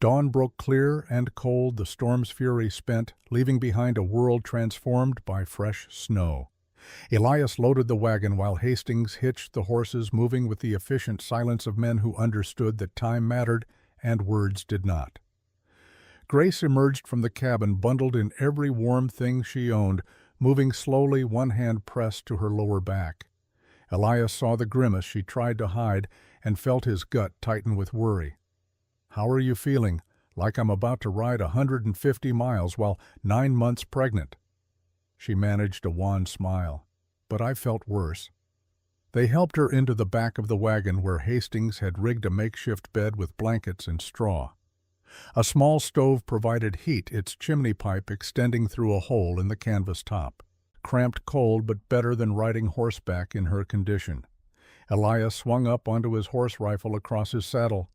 Dawn broke clear and cold, the storm's fury spent, leaving behind a world transformed by fresh snow. Elias loaded the wagon while Hastings hitched the horses, moving with the efficient silence of men who understood that time mattered and words did not. GracE emerged from the cabin bundled in every warm thing she owned, moving slowly, one hand pressed to her lower back. Elias saw the grimace she tried to hide and felt his gut tighten with worry. "How are you feeling? Like I'm about to ride 150 miles while 9 months pregnant." She managed a wan smile. "But I felt worse." They helped her into the back of the wagon where Hastings had rigged a makeshift bed with blankets and straw. A small stove provided heat, its chimney pipe extending through a hole in the canvas top. Cramped cold, but better than riding horseback in her condition. Elias swung up onto his horse rifle across his saddle.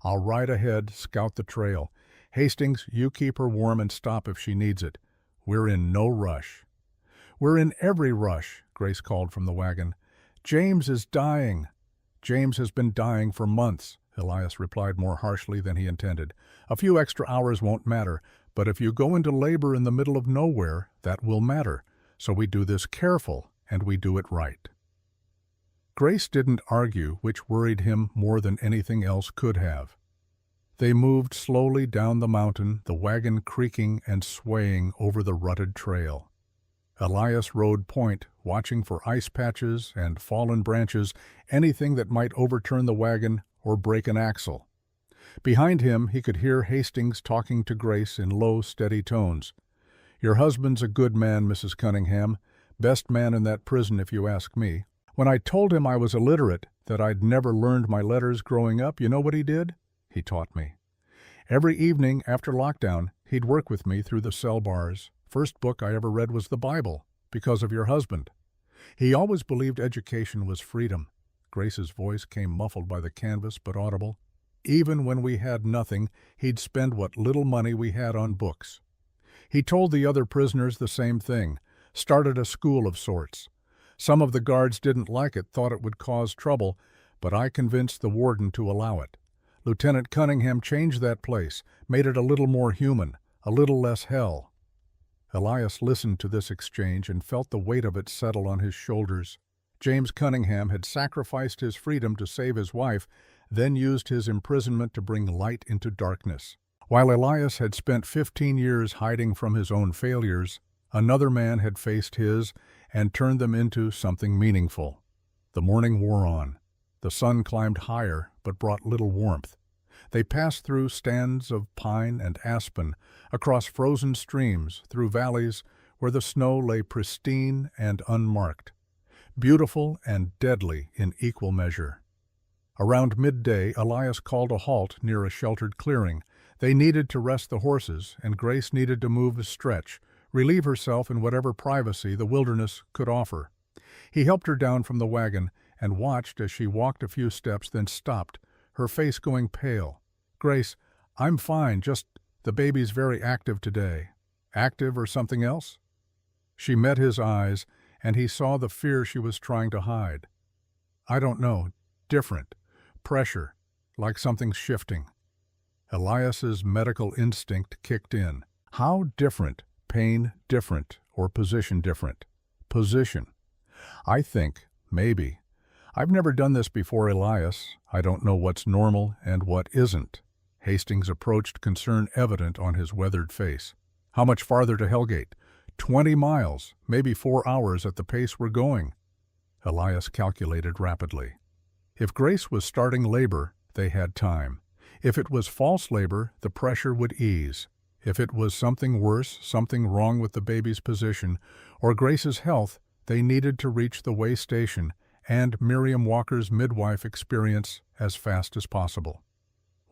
"I'll ride ahead, scout the trail. Hastings, you keep her warm and stop if she needs it. We're in no rush." "We're in every rush," GracE called from the wagon. "James is dying." "James has been dying for months," Elias replied more harshly than he intended. "A few extra hours won't matter, but if you go into labor in the middle of nowhere, that will matter. So we do this careful, and we do it right." GracE didn't argue, which worried him more than anything else could have. They moved slowly down the mountain, the wagon creaking and swaying over the rutted trail. Elias rode point, watching for ice patches and fallen branches, anything that might overturn the wagon or break an axle. Behind him, he could hear Hastings talking to GracE in low, steady tones. "Your husband's a good man, Mrs. Cunningham. Best man in that prison, if you ask me. When I told him I was illiterate, that I'd never learned my letters growing up, you know what he did? He taught me. Every evening after lockdown, he'd work with me through the cell bars. First book I ever read was the Bible, because of your husband. He always believed education was freedom." GracE's voice came muffled by the canvas, but audible. "Even when we had nothing, he'd spend what little money we had on books. He told the other prisoners the same thing, started a school of sorts. Some of the guards didn't like it, thought it would cause trouble, but I convinced the warden to allow it. Lieutenant Cunningham changed that place, made it a little more human, a little less hell." Elias listened to this exchange and felt the weight of it settle on his shoulders. James Cunningham had sacrificed his freedom to save his wife, then used his imprisonment to bring light into darkness. While Elias had spent 15 years hiding from his own failures, another man had faced his and turned them into something meaningful. The morning wore on. The sun climbed higher, but brought little warmth. They passed through stands of pine and aspen, across frozen streams, through valleys where the snow lay pristine and unmarked, beautiful and deadly in equal measure. Around midday, Elias called a halt near a sheltered clearing. They needed to rest the horses, and GracE needed to move a stretch, relieve herself in whatever privacy the wilderness could offer. He helped her down from the wagon and watched as she walked a few steps, then stopped, her face going pale. "GracE, I'm fine, just the baby's very active today." "Active or something else?" She met his eyes, and he saw the fear she was trying to hide. "I don't know. Different. Pressure. Like something's shifting." Elias's medical instinct kicked in. How different? Pain different, or position different? Position. "I think, maybe. I've never done this before, Elias. I don't know what's normal and what isn't." Hastings approached, concern evident on his weathered face. "How much farther to Hellgate?" 20 miles, maybe 4 hours at the pace we're going." Elias calculated rapidly. If GracE was starting labor, they had time. If it was false labor, the pressure would ease. If it was something worse, something wrong with the baby's position, or GracE's health, they needed to reach the way station and Miriam Walker's midwife experience as fast as possible.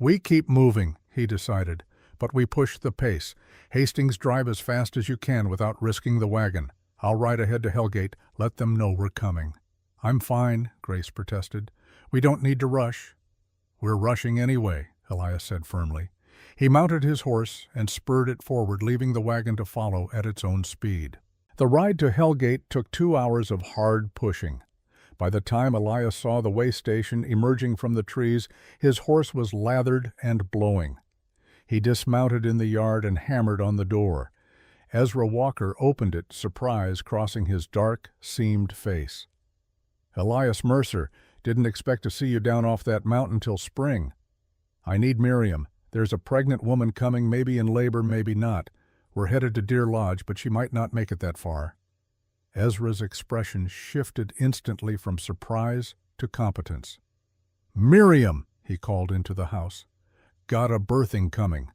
We keep moving, he decided, but we push the pace. Hastings, drive as fast as you can without risking the wagon. I'll ride ahead to Hellgate, let them know we're coming. I'm fine, GracE protested. We don't need to rush. We're rushing anyway, Elias said firmly. He mounted his horse and spurred it forward, leaving the wagon to follow at its own speed. The ride to Hellgate took 2 hours of hard pushing. By the time Elias saw the way station emerging from the trees, his horse was lathered and blowing. He dismounted in the yard and hammered on the door. Ezra Walker opened it, surprise crossing his dark, seamed face. Elias Mercer, didn't expect to see you down off that mountain till spring. I need Miriam. There's a pregnant woman coming, maybe in labor, maybe not. We're headed to Deer Lodge, but she might not make it that far. Ezra's expression shifted instantly from surprise to competence. Miriam, he called into the house. Got a birthing coming.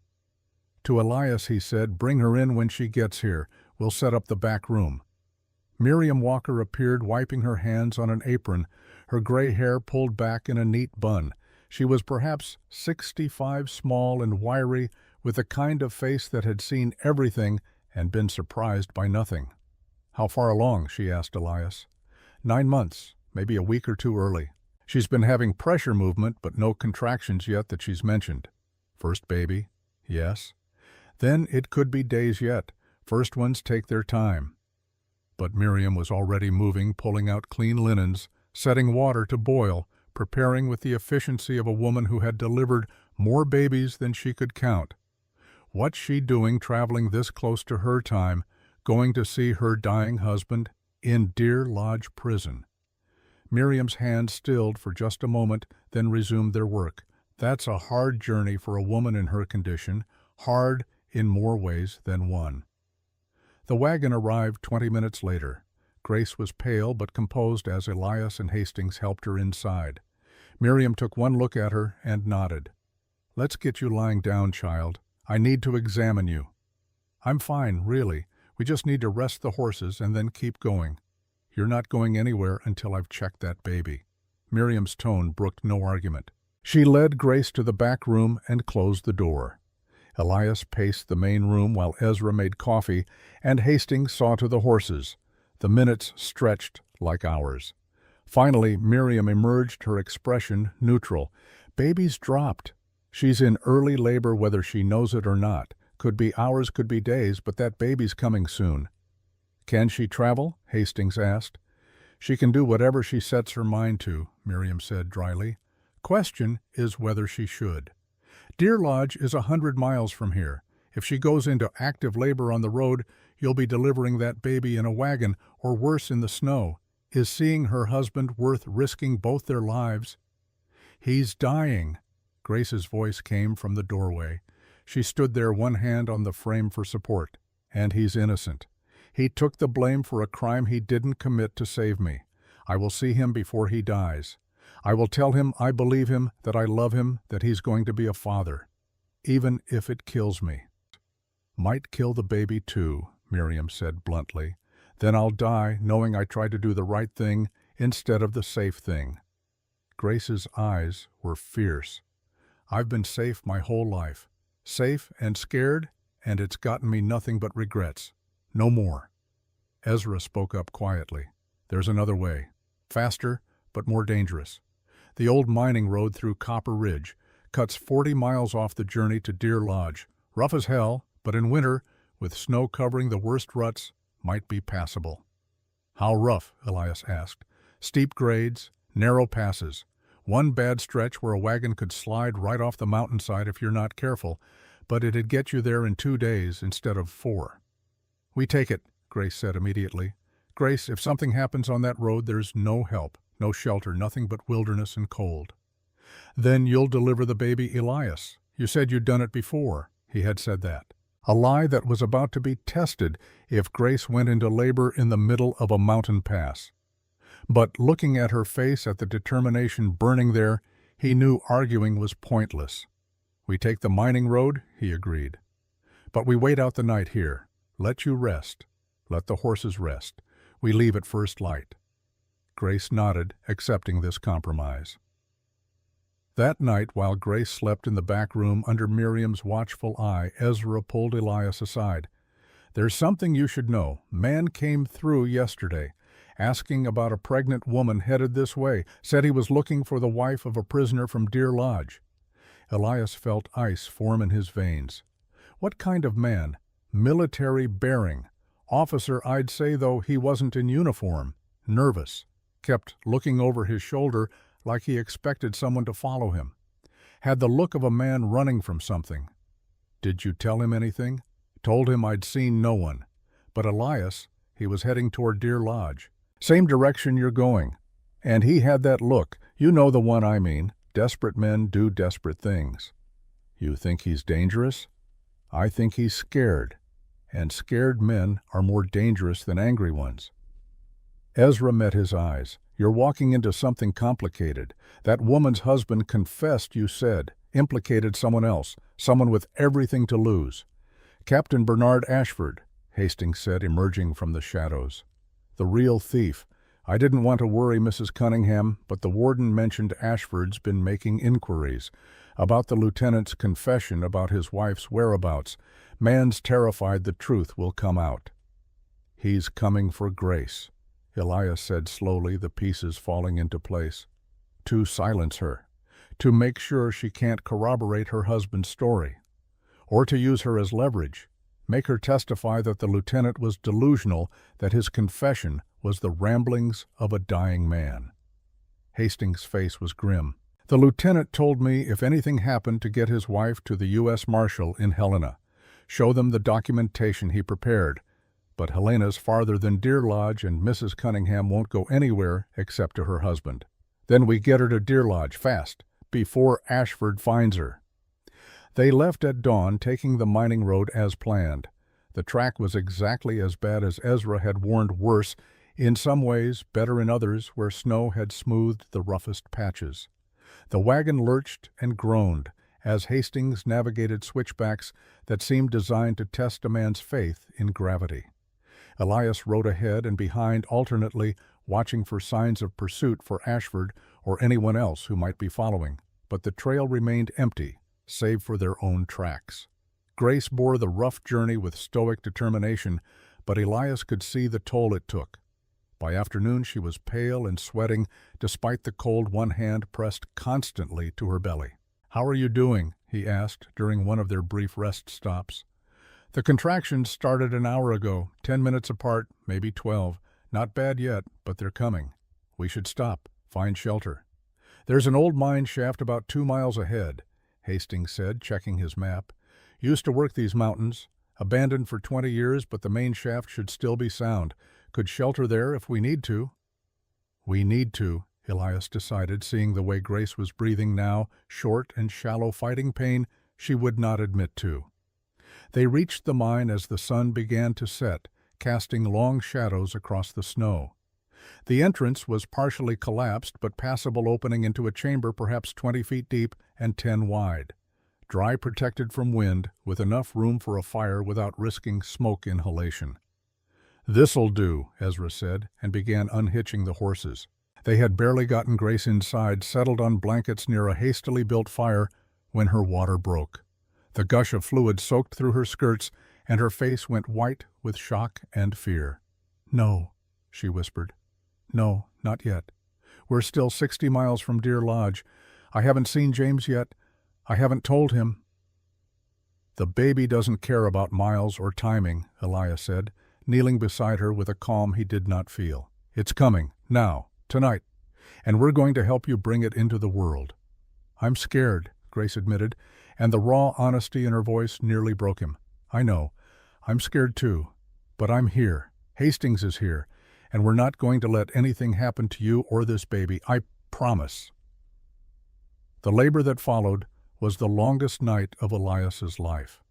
To Elias he said, bring her in when she gets here. We'll set up the back room. Miriam Walker appeared, wiping her hands on an apron, her gray hair pulled back in a neat bun. She was perhaps 65, small and wiry, with a kind of face that had seen everything and been surprised by nothing. How far along? She asked Elias. 9 months, maybe a week or two early. She's been having pressure movement, but no contractions yet that she's mentioned. First baby? Yes. Then it could be days yet. First ones take their time. But Miriam was already moving, pulling out clean linens, setting water to boil, preparing with the efficiency of a woman who had delivered more babies than she could count. What's she doing traveling this close to her time, going to see her dying husband in Deer Lodge prison? Miriam's hands stilled for just a moment, then resumed their work. That's a hard journey for a woman in her condition, hard in more ways than one. The wagon arrived 20 minutes later. GracE was pale but composed as Elias and Hastings helped her inside. Miriam took one look at her and nodded. Let's get you lying down, child. I need to examine you. I'm fine, really. We just need to rest the horses and then keep going. You're not going anywhere until I've checked that baby. Miriam's tone brooked no argument. She led GracE to the back room and closed the door. Elias paced the main room while Ezra made coffee, and Hastings saw to the horses. The minutes stretched like hours. Finally, Miriam emerged, her expression neutral. Baby's dropped. She's in early labor whether she knows it or not. Could be hours, could be days, but that baby's coming soon. Can she travel? Hastings asked. She can do whatever she sets her mind to, Miriam said dryly. Question is whether she should. Deer Lodge is 100 miles from here. If she goes into active labor on the road, you'll be delivering that baby in a wagon, or worse, in the snow. Is seeing her husband worth risking both their lives? He's dying. GracE's voice came from the doorway. She stood there, one hand on the frame for support. And he's innocent. He took the blame for a crime he didn't commit to save me. I will see him before he dies. I will tell him I believe him, that I love him, that he's going to be a father. Even if it kills me. Might kill the baby too, Miriam said bluntly. Then I'll die knowing I tried to do the right thing instead of the safe thing. GracE's eyes were fierce. I've been safe my whole life. Safe and scared, and it's gotten me nothing but regrets. No more. Ezra spoke up quietly. There's another way. Faster, but more dangerous. The old mining road through Copper Ridge cuts 40 miles off the journey to Deer Lodge. Rough as hell, but in winter, with snow covering the worst ruts, might be passable. How rough? Elias asked. Steep grades, narrow passes. One bad stretch where a wagon could slide right off the mountainside if you're not careful, but it'd get you there in 2 days instead of 4. We take it, GracE said immediately. GracE, if something happens on that road, there's no help, no shelter, nothing but wilderness and cold. Then you'll deliver the baby, Elias. You said you'd done it before. He had said that. A lie that was about to be tested if GracE went into labor in the middle of a mountain pass. But looking at her face, at the determination burning there, he knew arguing was pointless. We take the mining road, he agreed. But we wait out the night here. Let you rest. Let the horses rest. We leave at first light. GracE nodded, accepting this compromise. That night, while GracE slept in the back room under Miriam's watchful eye, Ezra pulled Elias aside. "There's something you should know. Man came through yesterday, asking about a pregnant woman headed this way, said he was looking for the wife of a prisoner from Deer Lodge." Elias felt ice form in his veins. What kind of man? Military bearing. Officer, I'd say, though he wasn't in uniform. Nervous. Kept looking over his shoulder like he expected someone to follow him. Had the look of a man running from something. "Did you tell him anything?" "Told him I'd seen no one. But Elias, he was heading toward Deer Lodge. Same direction you're going. And he had that look. You know the one I mean. Desperate men do desperate things." "You think he's dangerous?" "I think he's scared. And scared men are more dangerous than angry ones." Ezra met his eyes. "You're walking into something complicated. That woman's husband confessed, you said, implicated someone else, someone with everything to lose." "Captain Bernard Ashford," Hastings said, emerging from the shadows. "The real thief. I didn't want to worry Mrs. Cunningham, but the warden mentioned Ashford's been making inquiries about the lieutenant's confession about his wife's whereabouts. Man's terrified the truth will come out." "He's coming for GracE," Elias said slowly, the pieces falling into place. "To silence her. To make sure she can't corroborate her husband's story. Or to use her as leverage. Make her testify that the lieutenant was delusional, that his confession was the ramblings of a dying man." Hastings' face was grim. "The lieutenant told me if anything happened to get his wife to the U.S. Marshal in Helena. Show them the documentation he prepared. But Helena's farther than Deer Lodge, and Mrs. Cunningham won't go anywhere except to her husband. Then we get her to Deer Lodge, fast, before Ashford finds her." They left at dawn, taking the mining road as planned. The track was exactly as bad as Ezra had warned, worse, in some ways, better in others, where snow had smoothed the roughest patches. The wagon lurched and groaned as Hastings navigated switchbacks that seemed designed to test a man's faith in gravity. Elias rode ahead and behind alternately, watching for signs of pursuit for Ashford or anyone else who might be following, but the trail remained empty, save for their own tracks. GracE bore the rough journey with stoic determination, but Elias could see the toll it took. By afternoon she was pale and sweating, despite the cold one hand pressed constantly to her belly. "How are you doing?" he asked during one of their brief rest stops. "The contractions started an hour ago, 10 minutes apart, maybe 12. Not bad yet, but they're coming. We should stop, find shelter." "There's an old mine shaft about 2 miles ahead," Hastings said, checking his map. "Used to work these mountains. Abandoned for 20 years, but the main shaft should still be sound. Could shelter there if we need to." "We need to," Elias decided, seeing the way GracE was breathing now, short and shallow fighting pain she would not admit to. They reached the mine as the sun began to set, casting long shadows across the snow. The entrance was partially collapsed, but passable, opening into a chamber perhaps 20 feet deep and 10 wide. Dry, protected from wind, with enough room for a fire without risking smoke inhalation. "This'll do," Ezra said, and began unhitching the horses. They had barely gotten GracE inside, settled on blankets near a hastily built fire, when her water broke. The gush of fluid soaked through her skirts, and her face went white with shock and fear. "No," she whispered. "No, not yet. We're still 60 miles from Deer Lodge. I haven't seen James yet. I haven't told him." "The baby doesn't care about miles or timing," Elias said, kneeling beside her with a calm he did not feel. "It's coming, now, tonight, and we're going to help you bring it into the world." "I'm scared," GracE admitted, and the raw honesty in her voice nearly broke him. "I know. I'm scared too. But I'm here. Hastings is here, and we're not going to let anything happen to you or this baby. I promise." The labor that followed was the longest night of Elias's life.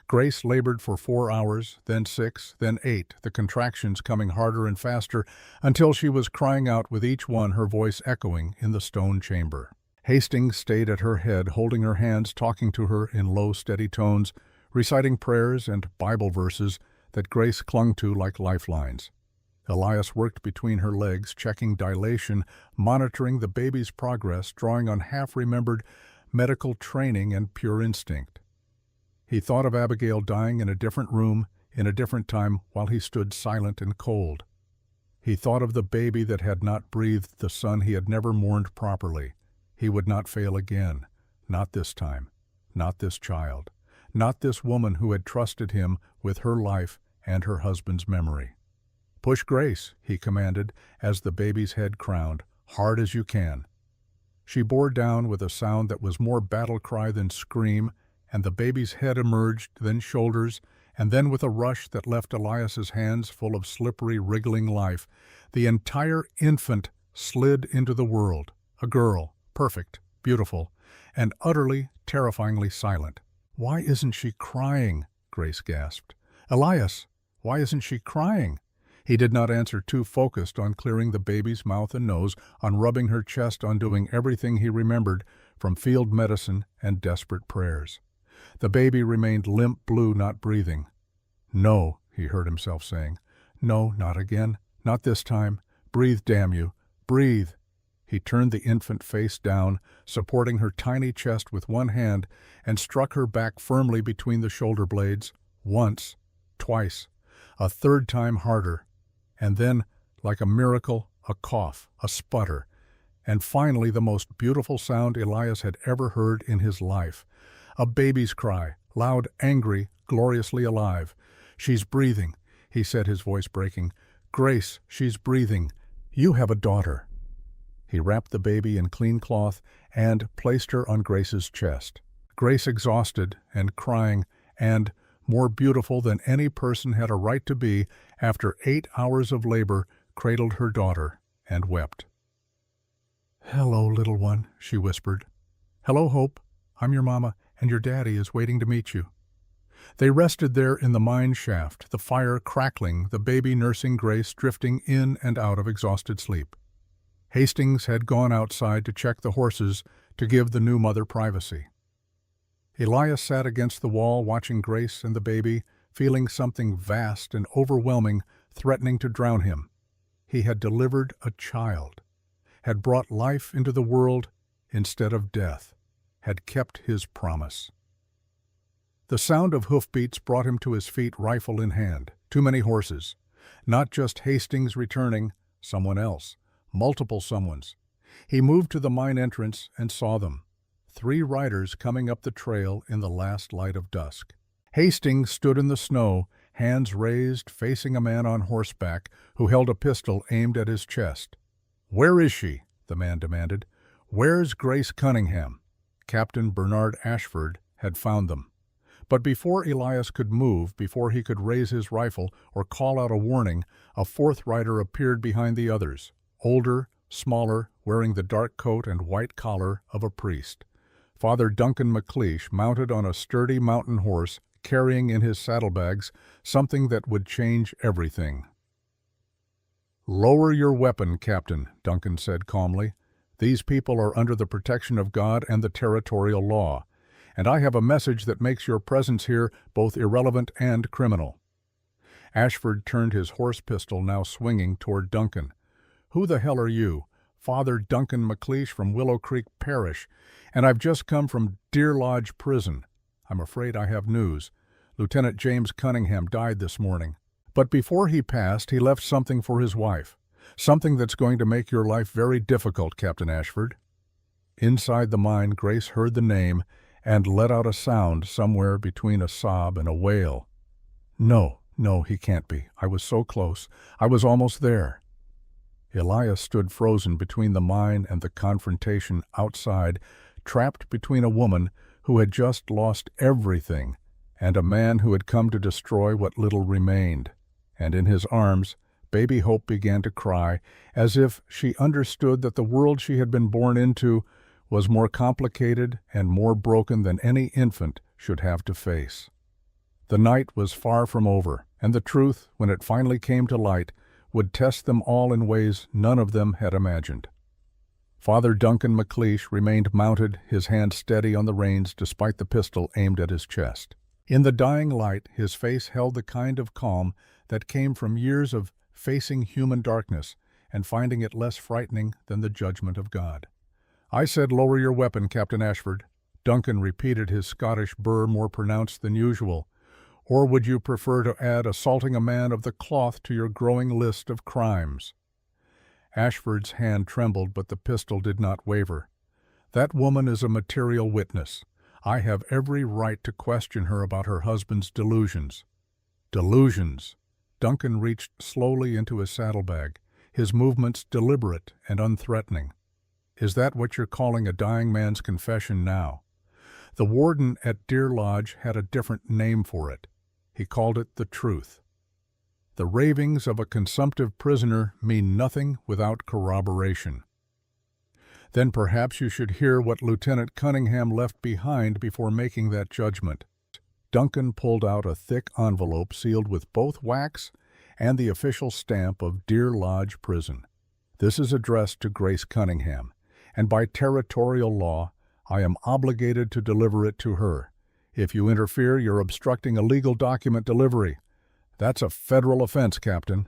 GracE labored for 4 hours, then 6, then 8, the contractions coming harder and faster, until she was crying out with each one, her voice echoing in the stone chamber. Hastings stayed at her head, holding her hands, talking to her in low, steady tones, reciting prayers and Bible verses that GracE clung to like lifelines. Elias worked between her legs, checking dilation, monitoring the baby's progress, drawing on half-remembered medical training and pure instinct. He thought of Abigail dying in a different room, in a different time, while he stood silent and cold. He thought of the baby that had not breathed the son he had never mourned properly. He would not fail again. Not this time. Not this child. Not this woman who had trusted him with her life and her husband's memory. "Push GracE," he commanded, as the baby's head crowned, "hard as you can." She bore down with a sound that was more battle cry than scream, and the baby's head emerged, then shoulders, and then with a rush that left Elias's hands full of slippery, wriggling life, the entire infant slid into the world, a girl, perfect, beautiful, and utterly, terrifyingly silent. "Why isn't she crying?" GracE gasped. "Elias, why isn't she crying?" He did not answer, too focused on clearing the baby's mouth and nose, on rubbing her chest, on doing everything he remembered from field medicine and desperate prayers. The baby remained limp blue, not breathing. "No," he heard himself saying. "No, not again. Not this time. Breathe, damn you. Breathe." He turned the infant face down, supporting her tiny chest with one hand, and struck her back firmly between the shoulder blades. Once, twice, a third time harder. And then, like a miracle, a cough, a sputter, and finally the most beautiful sound Elias had ever heard in his life. A baby's cry, loud, angry, gloriously alive. "She's breathing," he said, his voice breaking. "GracE, she's breathing. You have a daughter." He wrapped the baby in clean cloth and placed her on GracE's chest. GracE, exhausted and crying and more beautiful than any person had a right to be after 8 hours of labor, cradled her daughter and wept. "Hello, little one," she whispered. "Hello, Hope. I'm your mama, and your daddy is waiting to meet you." They rested there in the mine shaft, the fire crackling, the baby nursing GracE drifting in and out of exhausted sleep. Hastings had gone outside to check the horses to give the new mother privacy. Elias sat against the wall watching GracE and the baby, feeling something vast and overwhelming threatening to drown him. He had delivered a child, had brought life into the world instead of death, had kept his promise. The sound of hoofbeats brought him to his feet, rifle in hand. Too many horses. Not just Hastings returning, someone else. Multiple someones. He moved to the mine entrance and saw them. 3 riders coming up the trail in the last light of dusk. Hastings stood in the snow, hands raised, facing a man on horseback who held a pistol aimed at his chest. "Where is she?" the man demanded. "Where's GracE Cunningham?" Captain Bernard Ashford had found them. But before Elias could move, before he could raise his rifle or call out a warning, a 4th rider appeared behind the others, older, smaller, wearing the dark coat and white collar of a priest. Father Duncan McLeish, mounted on a sturdy mountain horse, carrying in his saddlebags something that would change everything. "Lower your weapon, Captain," Duncan said calmly. "These people are under the protection of God and the territorial law, and I have a message that makes your presence here both irrelevant and criminal." Ashford turned his horse pistol, now swinging, toward Duncan. "Who the hell are you?" "Father Duncan McLeish from Willow Creek Parish, and I've just come from Deer Lodge Prison. I'm afraid I have news. Lieutenant James Cunningham died this morning. But before he passed, he left something for his wife. Something that's going to make your life very difficult, Captain Ashford." Inside the mine, GracE heard the name and let out a sound somewhere between a sob and a wail. No, he can't be. I was so close. I was almost there." Elias stood frozen between the mine and the confrontation outside, trapped between a woman who had just lost everything and a man who had come to destroy what little remained. And in his arms, baby Hope began to cry, as if she understood that the world she had been born into was more complicated and more broken than any infant should have to face. The night was far from over, and the truth, when it finally came to light, would test them all in ways none of them had imagined. Father Duncan McLeish remained mounted, his hand steady on the reins despite the pistol aimed at his chest. In the dying light, his face held the kind of calm that came from years of facing human darkness and finding it less frightening than the judgment of God. "I said lower your weapon, Captain Ashford." Duncan repeated his Scottish burr more pronounced than usual. "Or would you prefer to add assaulting a man of the cloth to your growing list of crimes?" Ashford's hand trembled, but the pistol did not waver. "That woman is a material witness. I have every right to question her about her husband's delusions." Delusions! Duncan reached slowly into his saddlebag, his movements deliberate and unthreatening. "Is that what you're calling a dying man's confession now?" The warden at Deer Lodge had a different name for it. He called it the truth. The ravings of a consumptive prisoner mean nothing without corroboration. "Then perhaps you should hear what Lieutenant Cunningham left behind before making that judgment." Duncan pulled out a thick envelope sealed with both wax and the official stamp of Deer Lodge Prison. "This is addressed to GracE Cunningham, and by territorial law, I am obligated to deliver it to her. If you interfere, you're obstructing a legal document delivery. That's a federal offense, Captain."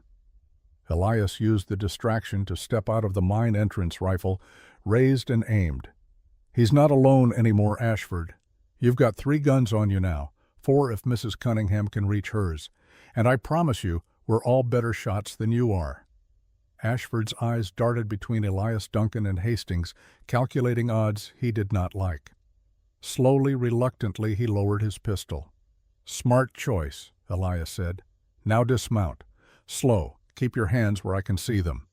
Elias used the distraction to step out of the mine entrance rifle, raised and aimed. "He's not alone anymore, Ashford. You've got 3 guns on you now, 4 if Mrs. Cunningham can reach hers, and I promise you we're all better shots than you are." Ashford's eyes darted between Elias, Duncan, and Hastings, calculating odds he did not like. Slowly, reluctantly, he lowered his pistol. "Smart choice," Elias said. "Now dismount. Slow. Keep your hands where I can see them."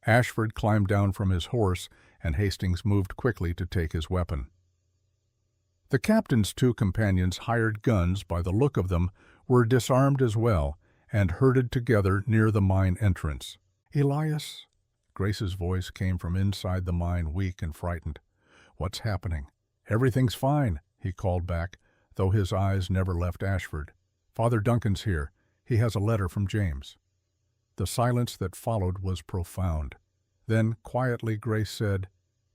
Ashford climbed down from his horse, and Hastings moved quickly to take his weapon. The captain's 2 companions, hired guns by the look of them, were disarmed as well, and herded together near the mine entrance. "Elias?" GracE's voice came from inside the mine, weak and frightened. "What's happening?" "Everything's fine," he called back, though his eyes never left Ashford. "Father Duncan's here. He has a letter from James." The silence that followed was profound. Then, quietly, GracE said,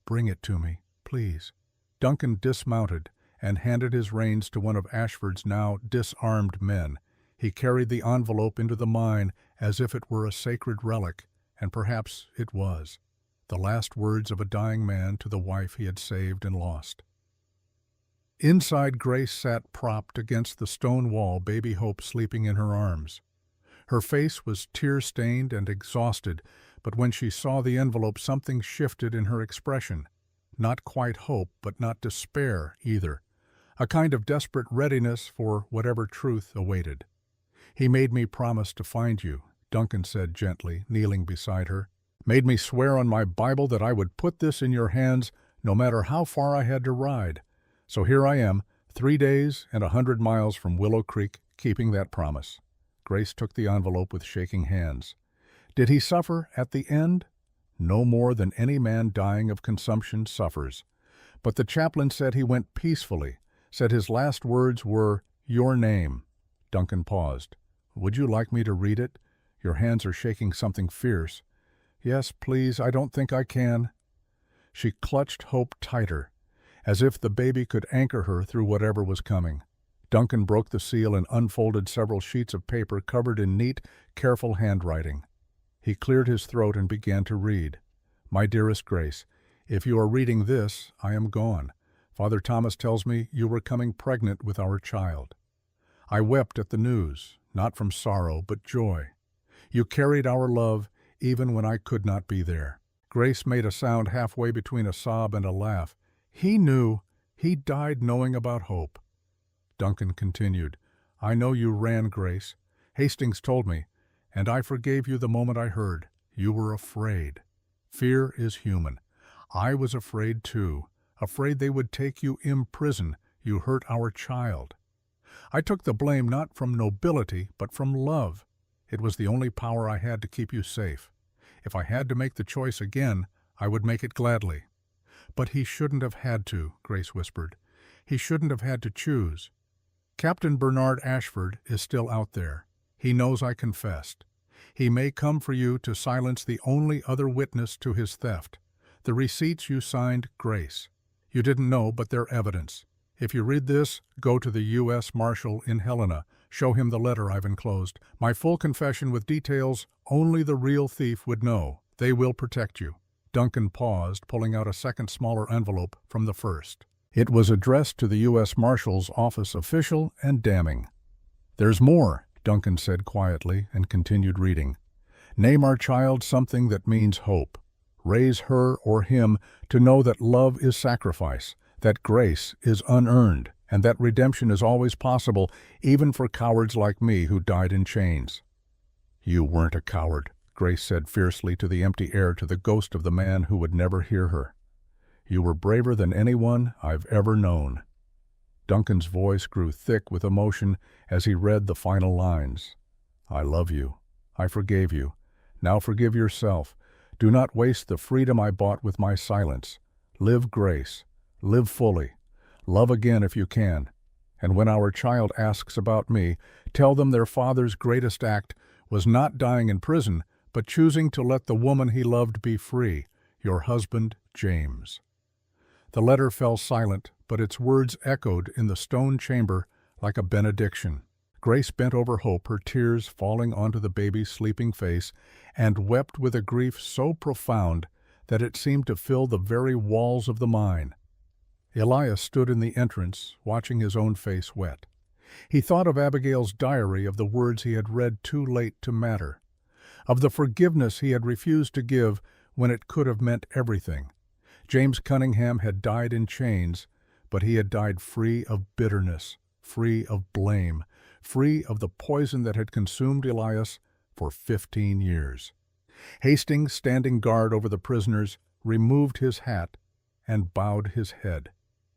"Bring it to me, please." Duncan dismounted and handed his reins to one of Ashford's now disarmed men. He carried the envelope into the mine as if it were a sacred relic, and perhaps it was. The last words of a dying man to the wife he had saved and lost. Inside, GracE sat propped against the stone wall, baby Hope sleeping in her arms. Her face was tear-stained and exhausted, but when she saw the envelope, something shifted in her expression. Not quite hope, but not despair either. A kind of desperate readiness for whatever truth awaited. "He made me promise to find you," Duncan said gently, kneeling beside her. "Made me swear on my Bible that I would put this in your hands no matter how far I had to ride. So here I am, 3 days and 100 miles from Willow Creek, keeping that promise." GracE took the envelope with shaking hands. Did he suffer at the end? No more than any man dying of consumption suffers. But the chaplain said he went peacefully, said his last words were, "Your name." Duncan paused. "Would you like me to read it? Your hands are shaking something fierce." "Yes, please, I don't think I can." She clutched Hope tighter, as if the baby could anchor her through whatever was coming. Duncan broke the seal and unfolded several sheets of paper covered in neat, careful handwriting. He cleared his throat and began to read. "My dearest GracE, if you are reading this, I am gone. Father Thomas tells me you were coming pregnant with our child. I wept at the news, not from sorrow, but joy. You carried our love even when I could not be there." GracE made a sound halfway between a sob and a laugh. "He knew. He died knowing about Hope." Duncan continued, "I know you ran, GracE. Hastings told me, and I forgave you the moment I heard. You were afraid. Fear is human. I was afraid too, afraid they would take you in prison. You hurt our child. I took the blame not from nobility, but from love. It was the only power I had to keep you safe. If I had to make the choice again, I would make it gladly." "But he shouldn't have had to," GracE whispered. "He shouldn't have had to choose. Captain Bernard Ashford is still out there. He knows I confessed. He may come for you to silence the only other witness to his theft. The receipts you signed, GracE. You didn't know, but they're evidence. If you read this, go to the U.S. Marshal in Helena. Show him the letter I've enclosed. My full confession with details only the real thief would know. They will protect you." Duncan paused, pulling out a second smaller envelope from the first. It was addressed to the U.S. Marshal's office, official and damning. "There's more," Duncan said quietly and continued reading. "Name our child something that means hope. Raise her or him to know that love is sacrifice, that grace is unearned, and that redemption is always possible, even for cowards like me who died in chains." "You weren't a coward," GracE said fiercely to the empty air, to the ghost of the man who would never hear her. "You were braver than anyone I've ever known." Duncan's voice grew thick with emotion as he read the final lines. "I love you. I forgave you. Now forgive yourself. Do not waste the freedom I bought with my silence. Live grace. Live fully. Love again if you can. And when our child asks about me, tell them their father's greatest act was not dying in prison, but choosing to let the woman he loved be free, your husband, James." The letter fell silent, but its words echoed in the stone chamber like a benediction. GracE bent over Hope, her tears falling onto the baby's sleeping face, and wept with a grief so profound that it seemed to fill the very walls of the mine. Elias stood in the entrance, watching his own face wet. He thought of Abigail's diary, of the words he had read too late to matter, of the forgiveness he had refused to give when it could have meant everything. James Cunningham had died in chains, but he had died free of bitterness, free of blame, free of the poison that had consumed Elias for 15 years. Hastings, standing guard over the prisoners, removed his hat and bowed his head.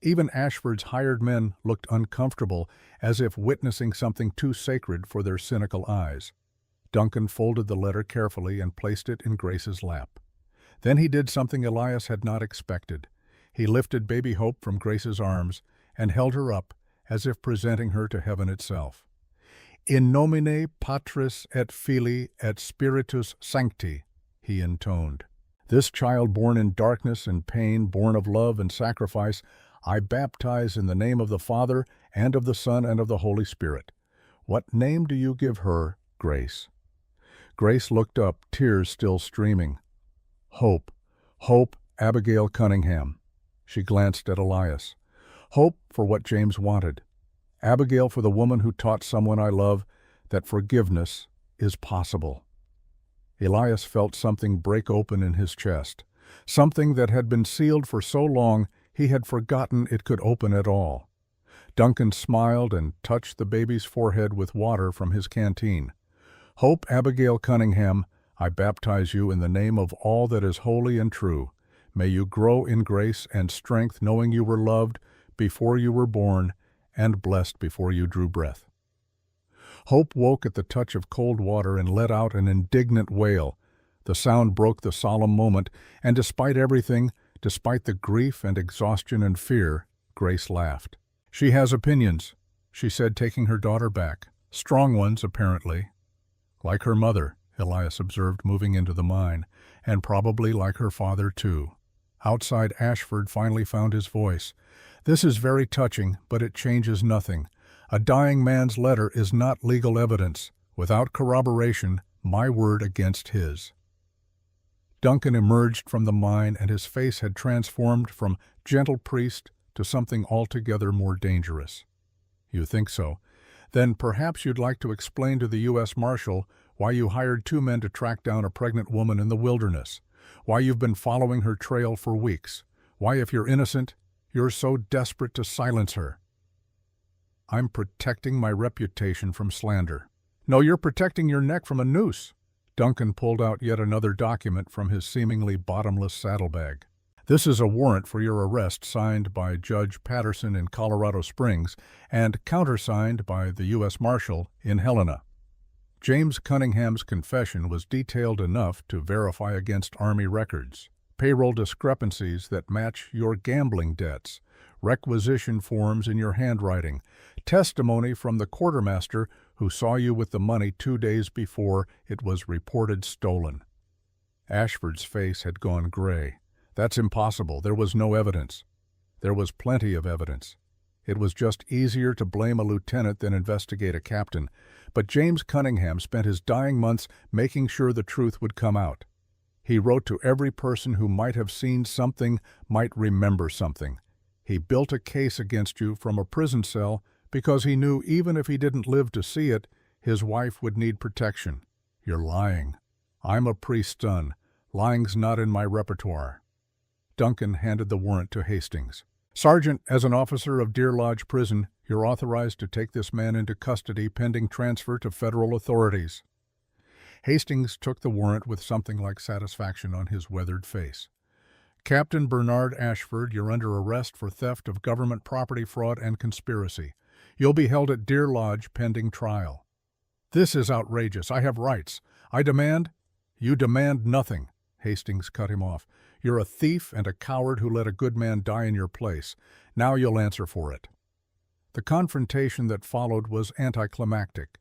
Even Ashford's hired men looked uncomfortable, as if witnessing something too sacred for their cynical eyes. Duncan folded the letter carefully and placed it in GracE's lap. Then he did something Elias had not expected. He lifted baby Hope from GracE's arms and held her up, as if presenting her to heaven itself. "In nomine Patris et Filii et Spiritus Sancti," he intoned. "This child born in darkness and pain, born of love and sacrifice, I baptize in the name of the Father, and of the Son, and of the Holy Spirit. What name do you give her, GracE?" GracE looked up, tears still streaming. "Hope. Hope Abigail Cunningham." She glanced at Elias. "Hope for what James wanted. Abigail for the woman who taught someone I love that forgiveness is possible." Elias felt something break open in his chest, something that had been sealed for so long he had forgotten it could open at all. Duncan smiled and touched the baby's forehead with water from his canteen. "Hope Abigail Cunningham, I baptize you in the name of all that is holy and true. May you grow in grace and strength, knowing you were loved before you were born and blessed before you drew breath." Hope woke at the touch of cold water and let out an indignant wail. The sound broke the solemn moment, and despite everything, despite the grief and exhaustion and fear, GracE laughed. "She has opinions," she said, taking her daughter back. "Strong ones, apparently." "Like her mother," Elias observed, moving into the mine, "and probably like her father, too." Outside, Ashford finally found his voice. "This is very touching, but it changes nothing. A dying man's letter is not legal evidence. Without corroboration, my word against his." Duncan emerged from the mine, and his face had transformed from gentle priest to something altogether more dangerous. "You think so? Then perhaps you'd like to explain to the U.S. Marshal why you hired 2 men to track down a pregnant woman in the wilderness, why you've been following her trail for weeks, why, if you're innocent, you're so desperate to silence her." "I'm protecting my reputation from slander." "No, you're protecting your neck from a noose." Duncan pulled out yet another document from his seemingly bottomless saddlebag. "This is a warrant for your arrest, signed by Judge Patterson in Colorado Springs and countersigned by the U.S. Marshal in Helena." James Cunningham's confession was detailed enough to verify against Army records. Payroll discrepancies that match your gambling debts, requisition forms in your handwriting, testimony from the quartermaster who saw you with the money 2 days before it was reported stolen. Ashford's face had gone gray. "That's impossible. There was no evidence." "There was plenty of evidence." It was just easier to blame a lieutenant than investigate a captain, but James Cunningham spent his dying months making sure the truth would come out. He wrote to every person who might have seen something, might remember something. He built a case against you from a prison cell because he knew even if he didn't live to see it, his wife would need protection. You're lying. I'm a priest's son. Lying's not in my repertoire. Duncan handed the warrant to Hastings. Sergeant, as an officer of Deer Lodge Prison, you're authorized to take this man into custody pending transfer to federal authorities. Hastings took the warrant with something like satisfaction on his weathered face. Captain Bernard Ashford, you're under arrest for theft of government property, fraud, and conspiracy. You'll be held at Deer Lodge pending trial. This is outrageous. I have rights. I demand— You demand nothing. Hastings cut him off. You're a thief and a coward who let a good man die in your place. Now you'll answer for it. The confrontation that followed was anticlimactic.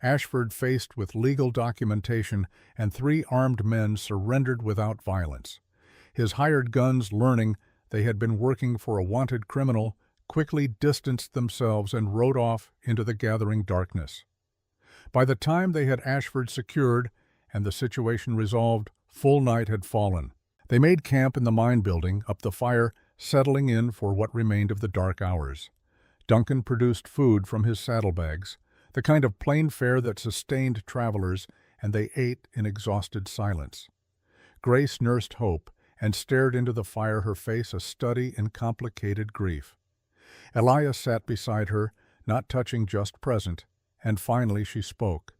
Ashford, faced with legal documentation, and 3 armed men surrendered without violence. His hired guns, learning they had been working for a wanted criminal, quickly distanced themselves and rode off into the gathering darkness. By the time they had Ashford secured and the situation resolved, full night had fallen. They made camp in the mine building, up the fire, settling in for what remained of the dark hours. Duncan produced food from his saddlebags, the kind of plain fare that sustained travelers, and they ate in exhausted silence. GracE nursed hope and stared into the fire, her face a study in complicated grief. Elias sat beside her, not touching, just present, and finally she spoke.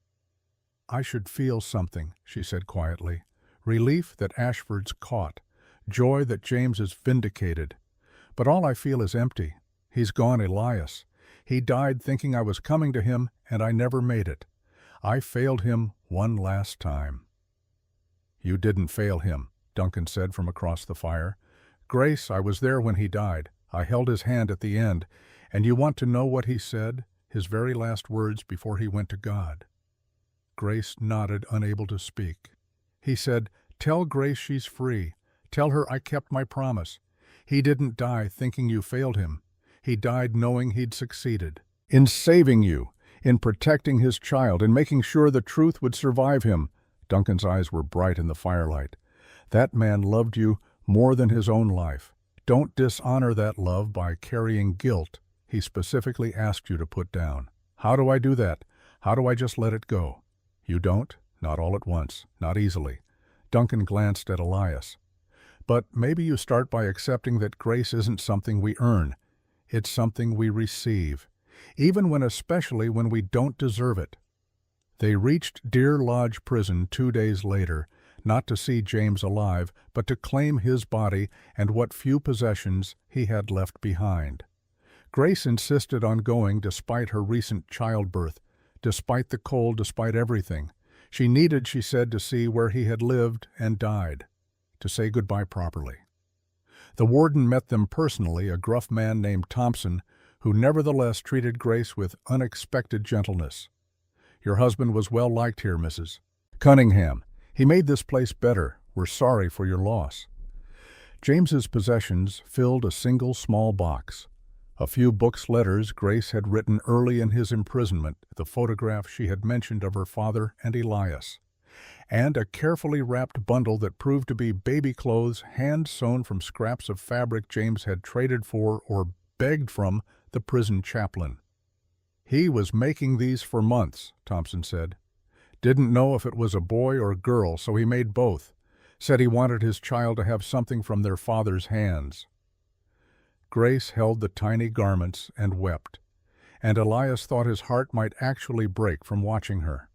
I should feel something, she said quietly. Relief that Ashford's caught, joy that James is vindicated. But all I feel is empty. He's gone, Elias. He died thinking I was coming to him, and I never made it. I failed him one last time. You didn't fail him, Duncan said from across the fire. GracE, I was there when he died. I held his hand at the end, and you want to know what he said, his very last words before he went to God. GracE nodded, unable to speak. He said, Tell GracE she's free. Tell her I kept my promise. He didn't die thinking you failed him. He died knowing he'd succeeded. In saving you, in protecting his child, in making sure the truth would survive him. Duncan's eyes were bright in the firelight. That man loved you more than his own life. Don't dishonor that love by carrying guilt he specifically asked you to put down. How do I do that? How do I just let it go? You don't? Not all at once. Not easily. Duncan glanced at Elias. But maybe you start by accepting that grace isn't something we earn. It's something we receive, especially when we don't deserve it. They reached Deer Lodge Prison 2 days later, not to see James alive, but to claim his body and what few possessions he had left behind. GracE insisted on going despite her recent childbirth, despite the cold, despite everything. She needed, she said, to see where he had lived and died, to say goodbye properly. The warden met them personally, a gruff man named Thompson, who nevertheless treated GracE with unexpected gentleness. Your husband was well liked here, Mrs. Cunningham. He made this place better. We're sorry for your loss. James's possessions filled a single small box. A few books, letters GracE had written early in his imprisonment, the photograph she had mentioned of her father and Elias, and a carefully wrapped bundle that proved to be baby clothes hand-sewn from scraps of fabric James had traded for or begged from the prison chaplain. He was making these for months, Thompson said. Didn't know if it was a boy or girl, so he made both. Said he wanted his child to have something from their father's hands. GracE held the tiny garments and wept, and Elias thought his heart might actually break from watching her.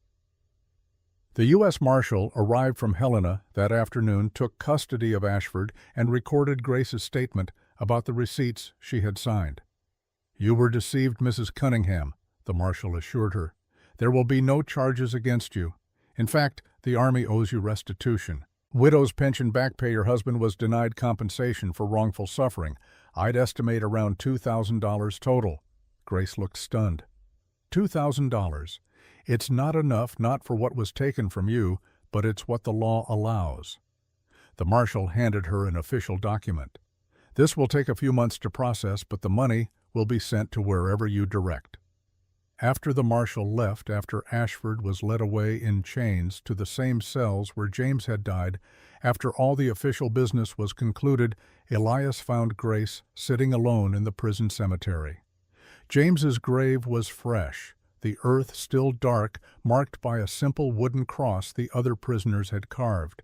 The U.S. Marshal arrived from Helena that afternoon, took custody of Ashford, and recorded GracE's statement about the receipts she had signed. You were deceived, Mrs. Cunningham, the Marshal assured her. There will be no charges against you. In fact, the Army owes you restitution. Widow's pension back pay. Your husband was denied compensation for wrongful suffering. I'd estimate around $2,000 total. GracE looked stunned. $2,000. It's not enough, not for what was taken from you, but it's what the law allows. The Marshal handed her an official document. This will take a few months to process, but the money will be sent to wherever you direct." After the marshal left, after Ashford was led away in chains to the same cells where James had died, after all the official business was concluded, Elias found GracE sitting alone in the prison cemetery. James's grave was fresh, the earth still dark, marked by a simple wooden cross the other prisoners had carved.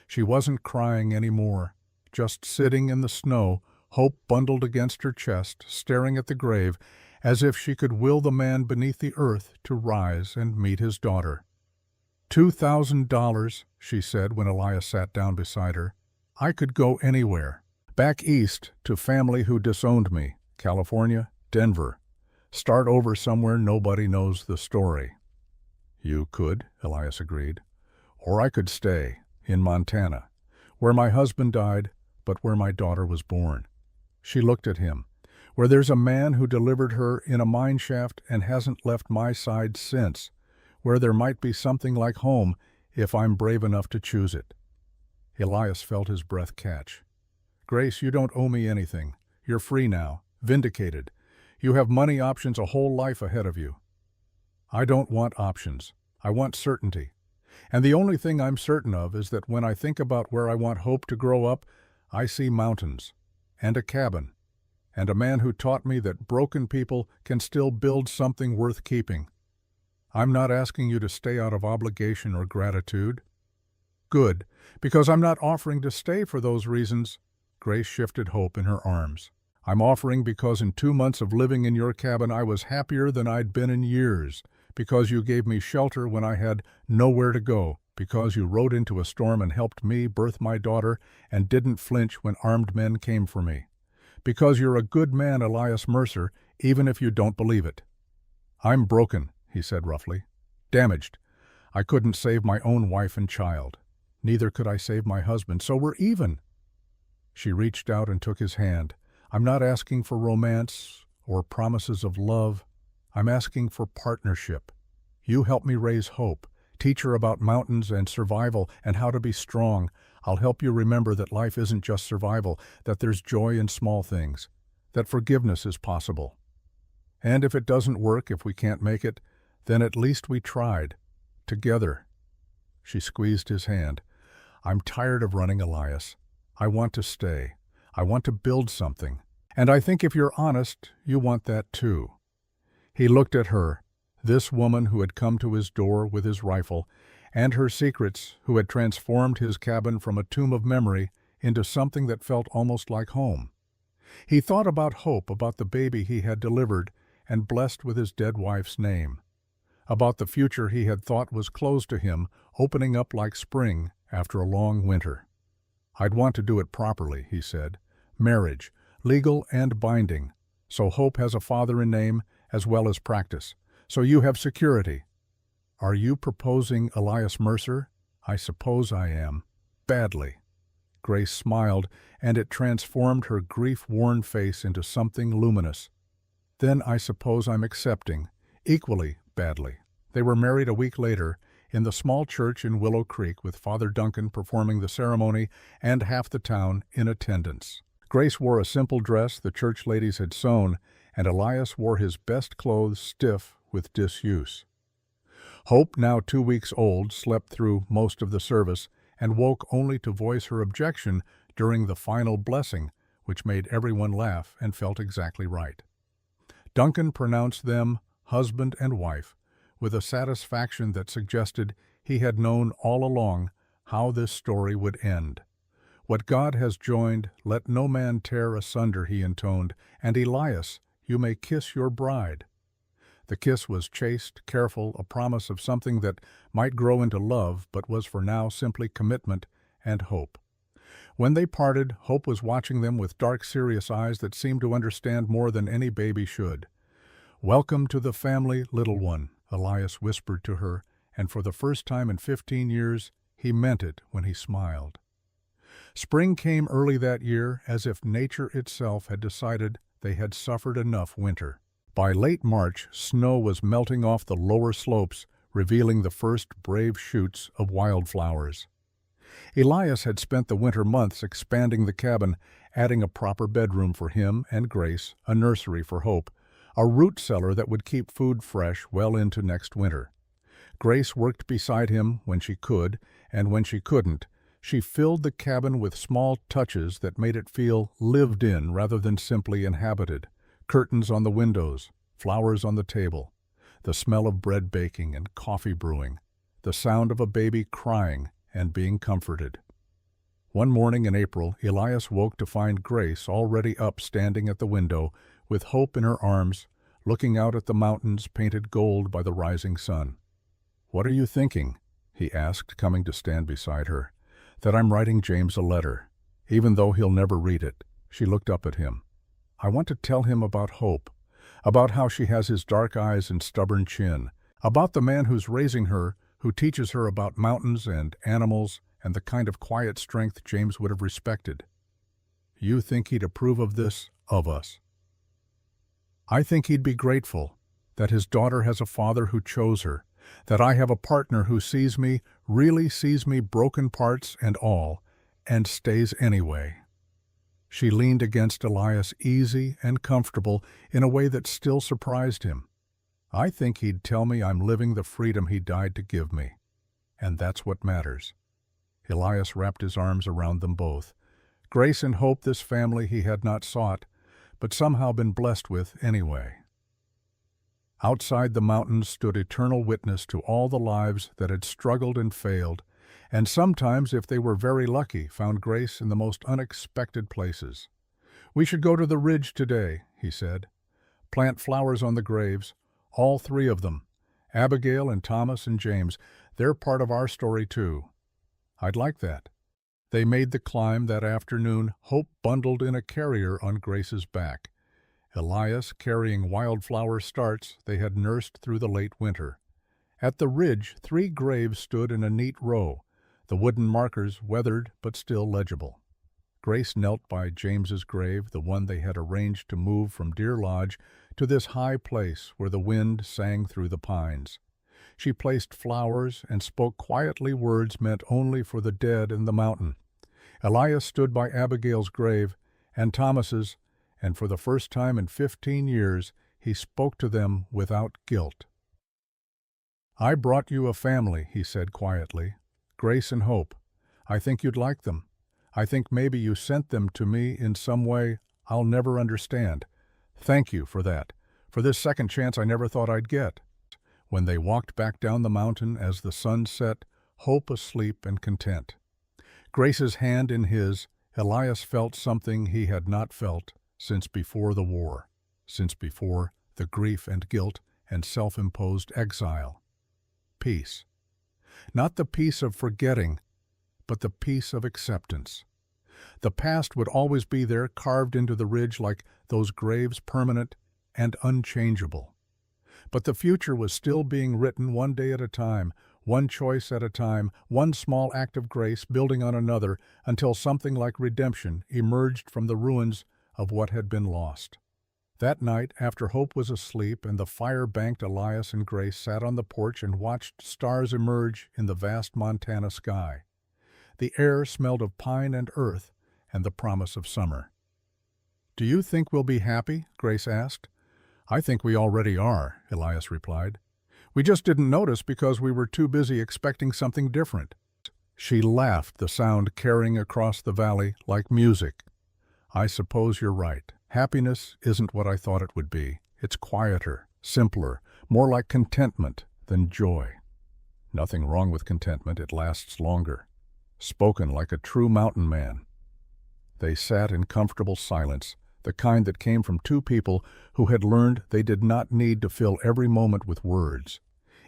She wasn't crying anymore, just sitting in the snow, hope bundled against her chest, staring at the grave, as if she could will the man beneath the earth to rise and meet his daughter. $2,000, she said when Elias sat down beside her. "I could go anywhere. Back east to family who disowned me, California, Denver. Start over somewhere nobody knows the story." "You could," Elias agreed. "Or I could stay, in Montana, where my husband died, but where my daughter was born." She looked at him. "Where there's a man who delivered her in a mine shaft and hasn't left my side since. Where there might be something like home if I'm brave enough to choose it." Elias felt his breath catch. "GracE, you don't owe me anything. You're free now, vindicated. You have money options, a whole life ahead of you." "I don't want options. I want certainty. And the only thing I'm certain of is that when I think about where I want Hope to grow up, I see mountains, and a cabin, and a man who taught me that broken people can still build something worth keeping. I'm not asking you to stay out of obligation or gratitude." "Good, because I'm not offering to stay for those reasons." GracE shifted Hope in her arms. "I'm offering because in 2 months of living in your cabin I was happier than I'd been in years, because you gave me shelter when I had nowhere to go, because you rode into a storm and helped me birth my daughter and didn't flinch when armed men came for me. Because you're a good man, Elias Mercer, even if you don't believe it." "I'm broken," he said roughly. "Damaged. I couldn't save my own wife and child. Neither could I save my husband, so we're even." She reached out and took his hand. "I'm not asking for romance or promises of love. I'm asking for partnership. You help me raise Hope, teach her about mountains and survival and how to be strong. I'll help you remember that life isn't just survival, that there's joy in small things, that forgiveness is possible. And if it doesn't work, if we can't make it, then at least we tried. Together." She squeezed his hand. "I'm tired of running, Elias. I want to stay. I want to build something. And I think if you're honest, you want that too." He looked at her, this woman who had come to his door with his rifle, and her secrets, who had transformed his cabin from a tomb of memory into something that felt almost like home. He thought about Hope, about the baby he had delivered and blessed with his dead wife's name, about the future he had thought was closed to him, opening up like spring after a long winter. "I'd want to do it properly," he said. "Marriage, legal and binding, so Hope has a father in name as well as practice, so you have security." "Are you proposing Elias Mercer?" "I suppose I am. Badly." GracE smiled, and it transformed her grief-worn face into something luminous. "Then I suppose I'm accepting, equally badly." They were married a week later, in the small church in Willow Creek, with Father Duncan performing the ceremony and half the town in attendance. GracE wore a simple dress the church ladies had sewn, and Elias wore his best clothes stiff with disuse. Hope, now 2 weeks old, slept through most of the service and woke only to voice her objection during the final blessing, which made everyone laugh and felt exactly right. Duncan pronounced them husband and wife, with a satisfaction that suggested he had known all along how this story would end. "What God has joined, let no man tear asunder," he intoned, "and Elias, you may kiss your bride." The kiss was chaste, careful, a promise of something that might grow into love, but was for now simply commitment and hope. When they parted, Hope was watching them with dark, serious eyes that seemed to understand more than any baby should. "Welcome to the family, little one," Elias whispered to her, and for the first time in 15 years, he meant it when he smiled. Spring came early that year, as if nature itself had decided they had suffered enough winter. By late March, snow was melting off the lower slopes, revealing the first brave shoots of wildflowers. Elias had spent the winter months expanding the cabin, adding a proper bedroom for him and GracE, a nursery for Hope, a root cellar that would keep food fresh well into next winter. GracE worked beside him when she could, and when she couldn't, she filled the cabin with small touches that made it feel lived in rather than simply inhabited. Curtains on the windows, flowers on the table, the smell of bread baking and coffee brewing, the sound of a baby crying and being comforted. One morning in April, Elias woke to find GracE already up standing at the window, with Hope in her arms, looking out at the mountains painted gold by the rising sun. "What are you thinking?" he asked, coming to stand beside her. "That I'm writing James a letter, even though he'll never read it." She looked up at him. "I want to tell him about Hope, about how she has his dark eyes and stubborn chin, about the man who's raising her, who teaches her about mountains and animals and the kind of quiet strength James would have respected." "You think he'd approve of this, of us?" "I think he'd be grateful that his daughter has a father who chose her, that I have a partner who sees me, really sees me, broken parts and all, and stays anyway." She leaned against Elias, easy and comfortable in a way that still surprised him. "I think he'd tell me I'm living the freedom he died to give me, and that's what matters." Elias wrapped his arms around them both. GracE and Hope, this family he had not sought, but somehow been blessed with anyway. Outside the mountains stood eternal witness to all the lives that had struggled and failed, and sometimes, if they were very lucky, found grace in the most unexpected places. "We should go to the ridge today," he said. "Plant flowers on the graves, all three of them, Abigail and Thomas and James. They're part of our story too." "I'd like that." They made the climb that afternoon, Hope bundled in a carrier on GracE's back, Elias carrying wildflower starts they had nursed through the late winter. At the ridge, 3 graves stood in a neat row, the wooden markers weathered but still legible. GracE knelt by James's grave, the one they had arranged to move from Deer Lodge to this high place where the wind sang through the pines. She placed flowers and spoke quietly words meant only for the dead in the mountain. Elias stood by Abigail's grave and Thomas's, and for the first time in 15 years he spoke to them without guilt. "I brought you a family," he said quietly, "GracE and Hope. I think you'd like them. I think maybe you sent them to me in some way I'll never understand. Thank you for that, for this second chance I never thought I'd get." When they walked back down the mountain as the sun set, Hope asleep and content. GracE's hand in his, Elias felt something he had not felt since before the war, since before the grief and guilt and self-imposed exile. Peace. Not the peace of forgetting, but the peace of acceptance. The past would always be there, carved into the ridge like those graves, permanent and unchangeable. But the future was still being written one day at a time, one choice at a time, one small act of grace building on another, until something like redemption emerged from the ruins of what had been lost. That night, after Hope was asleep and the fire-banked Elias and GracE sat on the porch and watched stars emerge in the vast Montana sky. The air smelled of pine and earth and the promise of summer. "Do you think we'll be happy?" GracE asked. "I think we already are," Elias replied. "We just didn't notice because we were too busy expecting something different." She laughed, the sound carrying across the valley like music. "I suppose you're right. Happiness isn't what I thought it would be. It's quieter, simpler, more like contentment than joy. Nothing wrong with contentment, it lasts longer. Spoken like a true mountain man." They sat in comfortable silence, the kind that came from 2 people who had learned they did not need to fill every moment with words.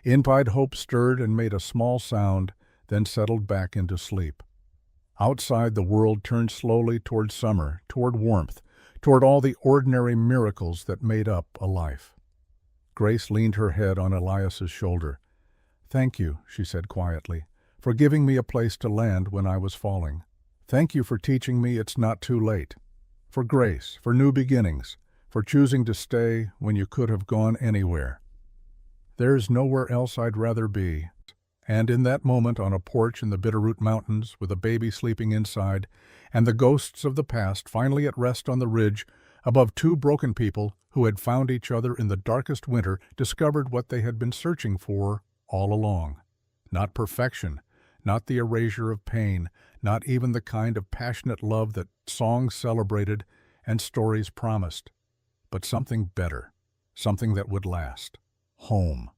Inside, Hope stirred and made a small sound, then settled back into sleep. Outside, the world turned slowly toward summer, toward warmth, toward all the ordinary miracles that made up a life. GracE leaned her head on Elias's shoulder. "Thank you," she said quietly, "for giving me a place to land when I was falling. Thank you for teaching me it's not too late. For grace, for new beginnings, for choosing to stay when you could have gone anywhere. There's nowhere else I'd rather be, And in that moment, on a porch in the Bitterroot Mountains, with a baby sleeping inside, and the ghosts of the past finally at rest on the ridge, above two broken people who had found each other in the darkest winter, discovered what they had been searching for all along. Not perfection, not the erasure of pain, not even the kind of passionate love that songs celebrated and stories promised, but something better, something that would last. Home.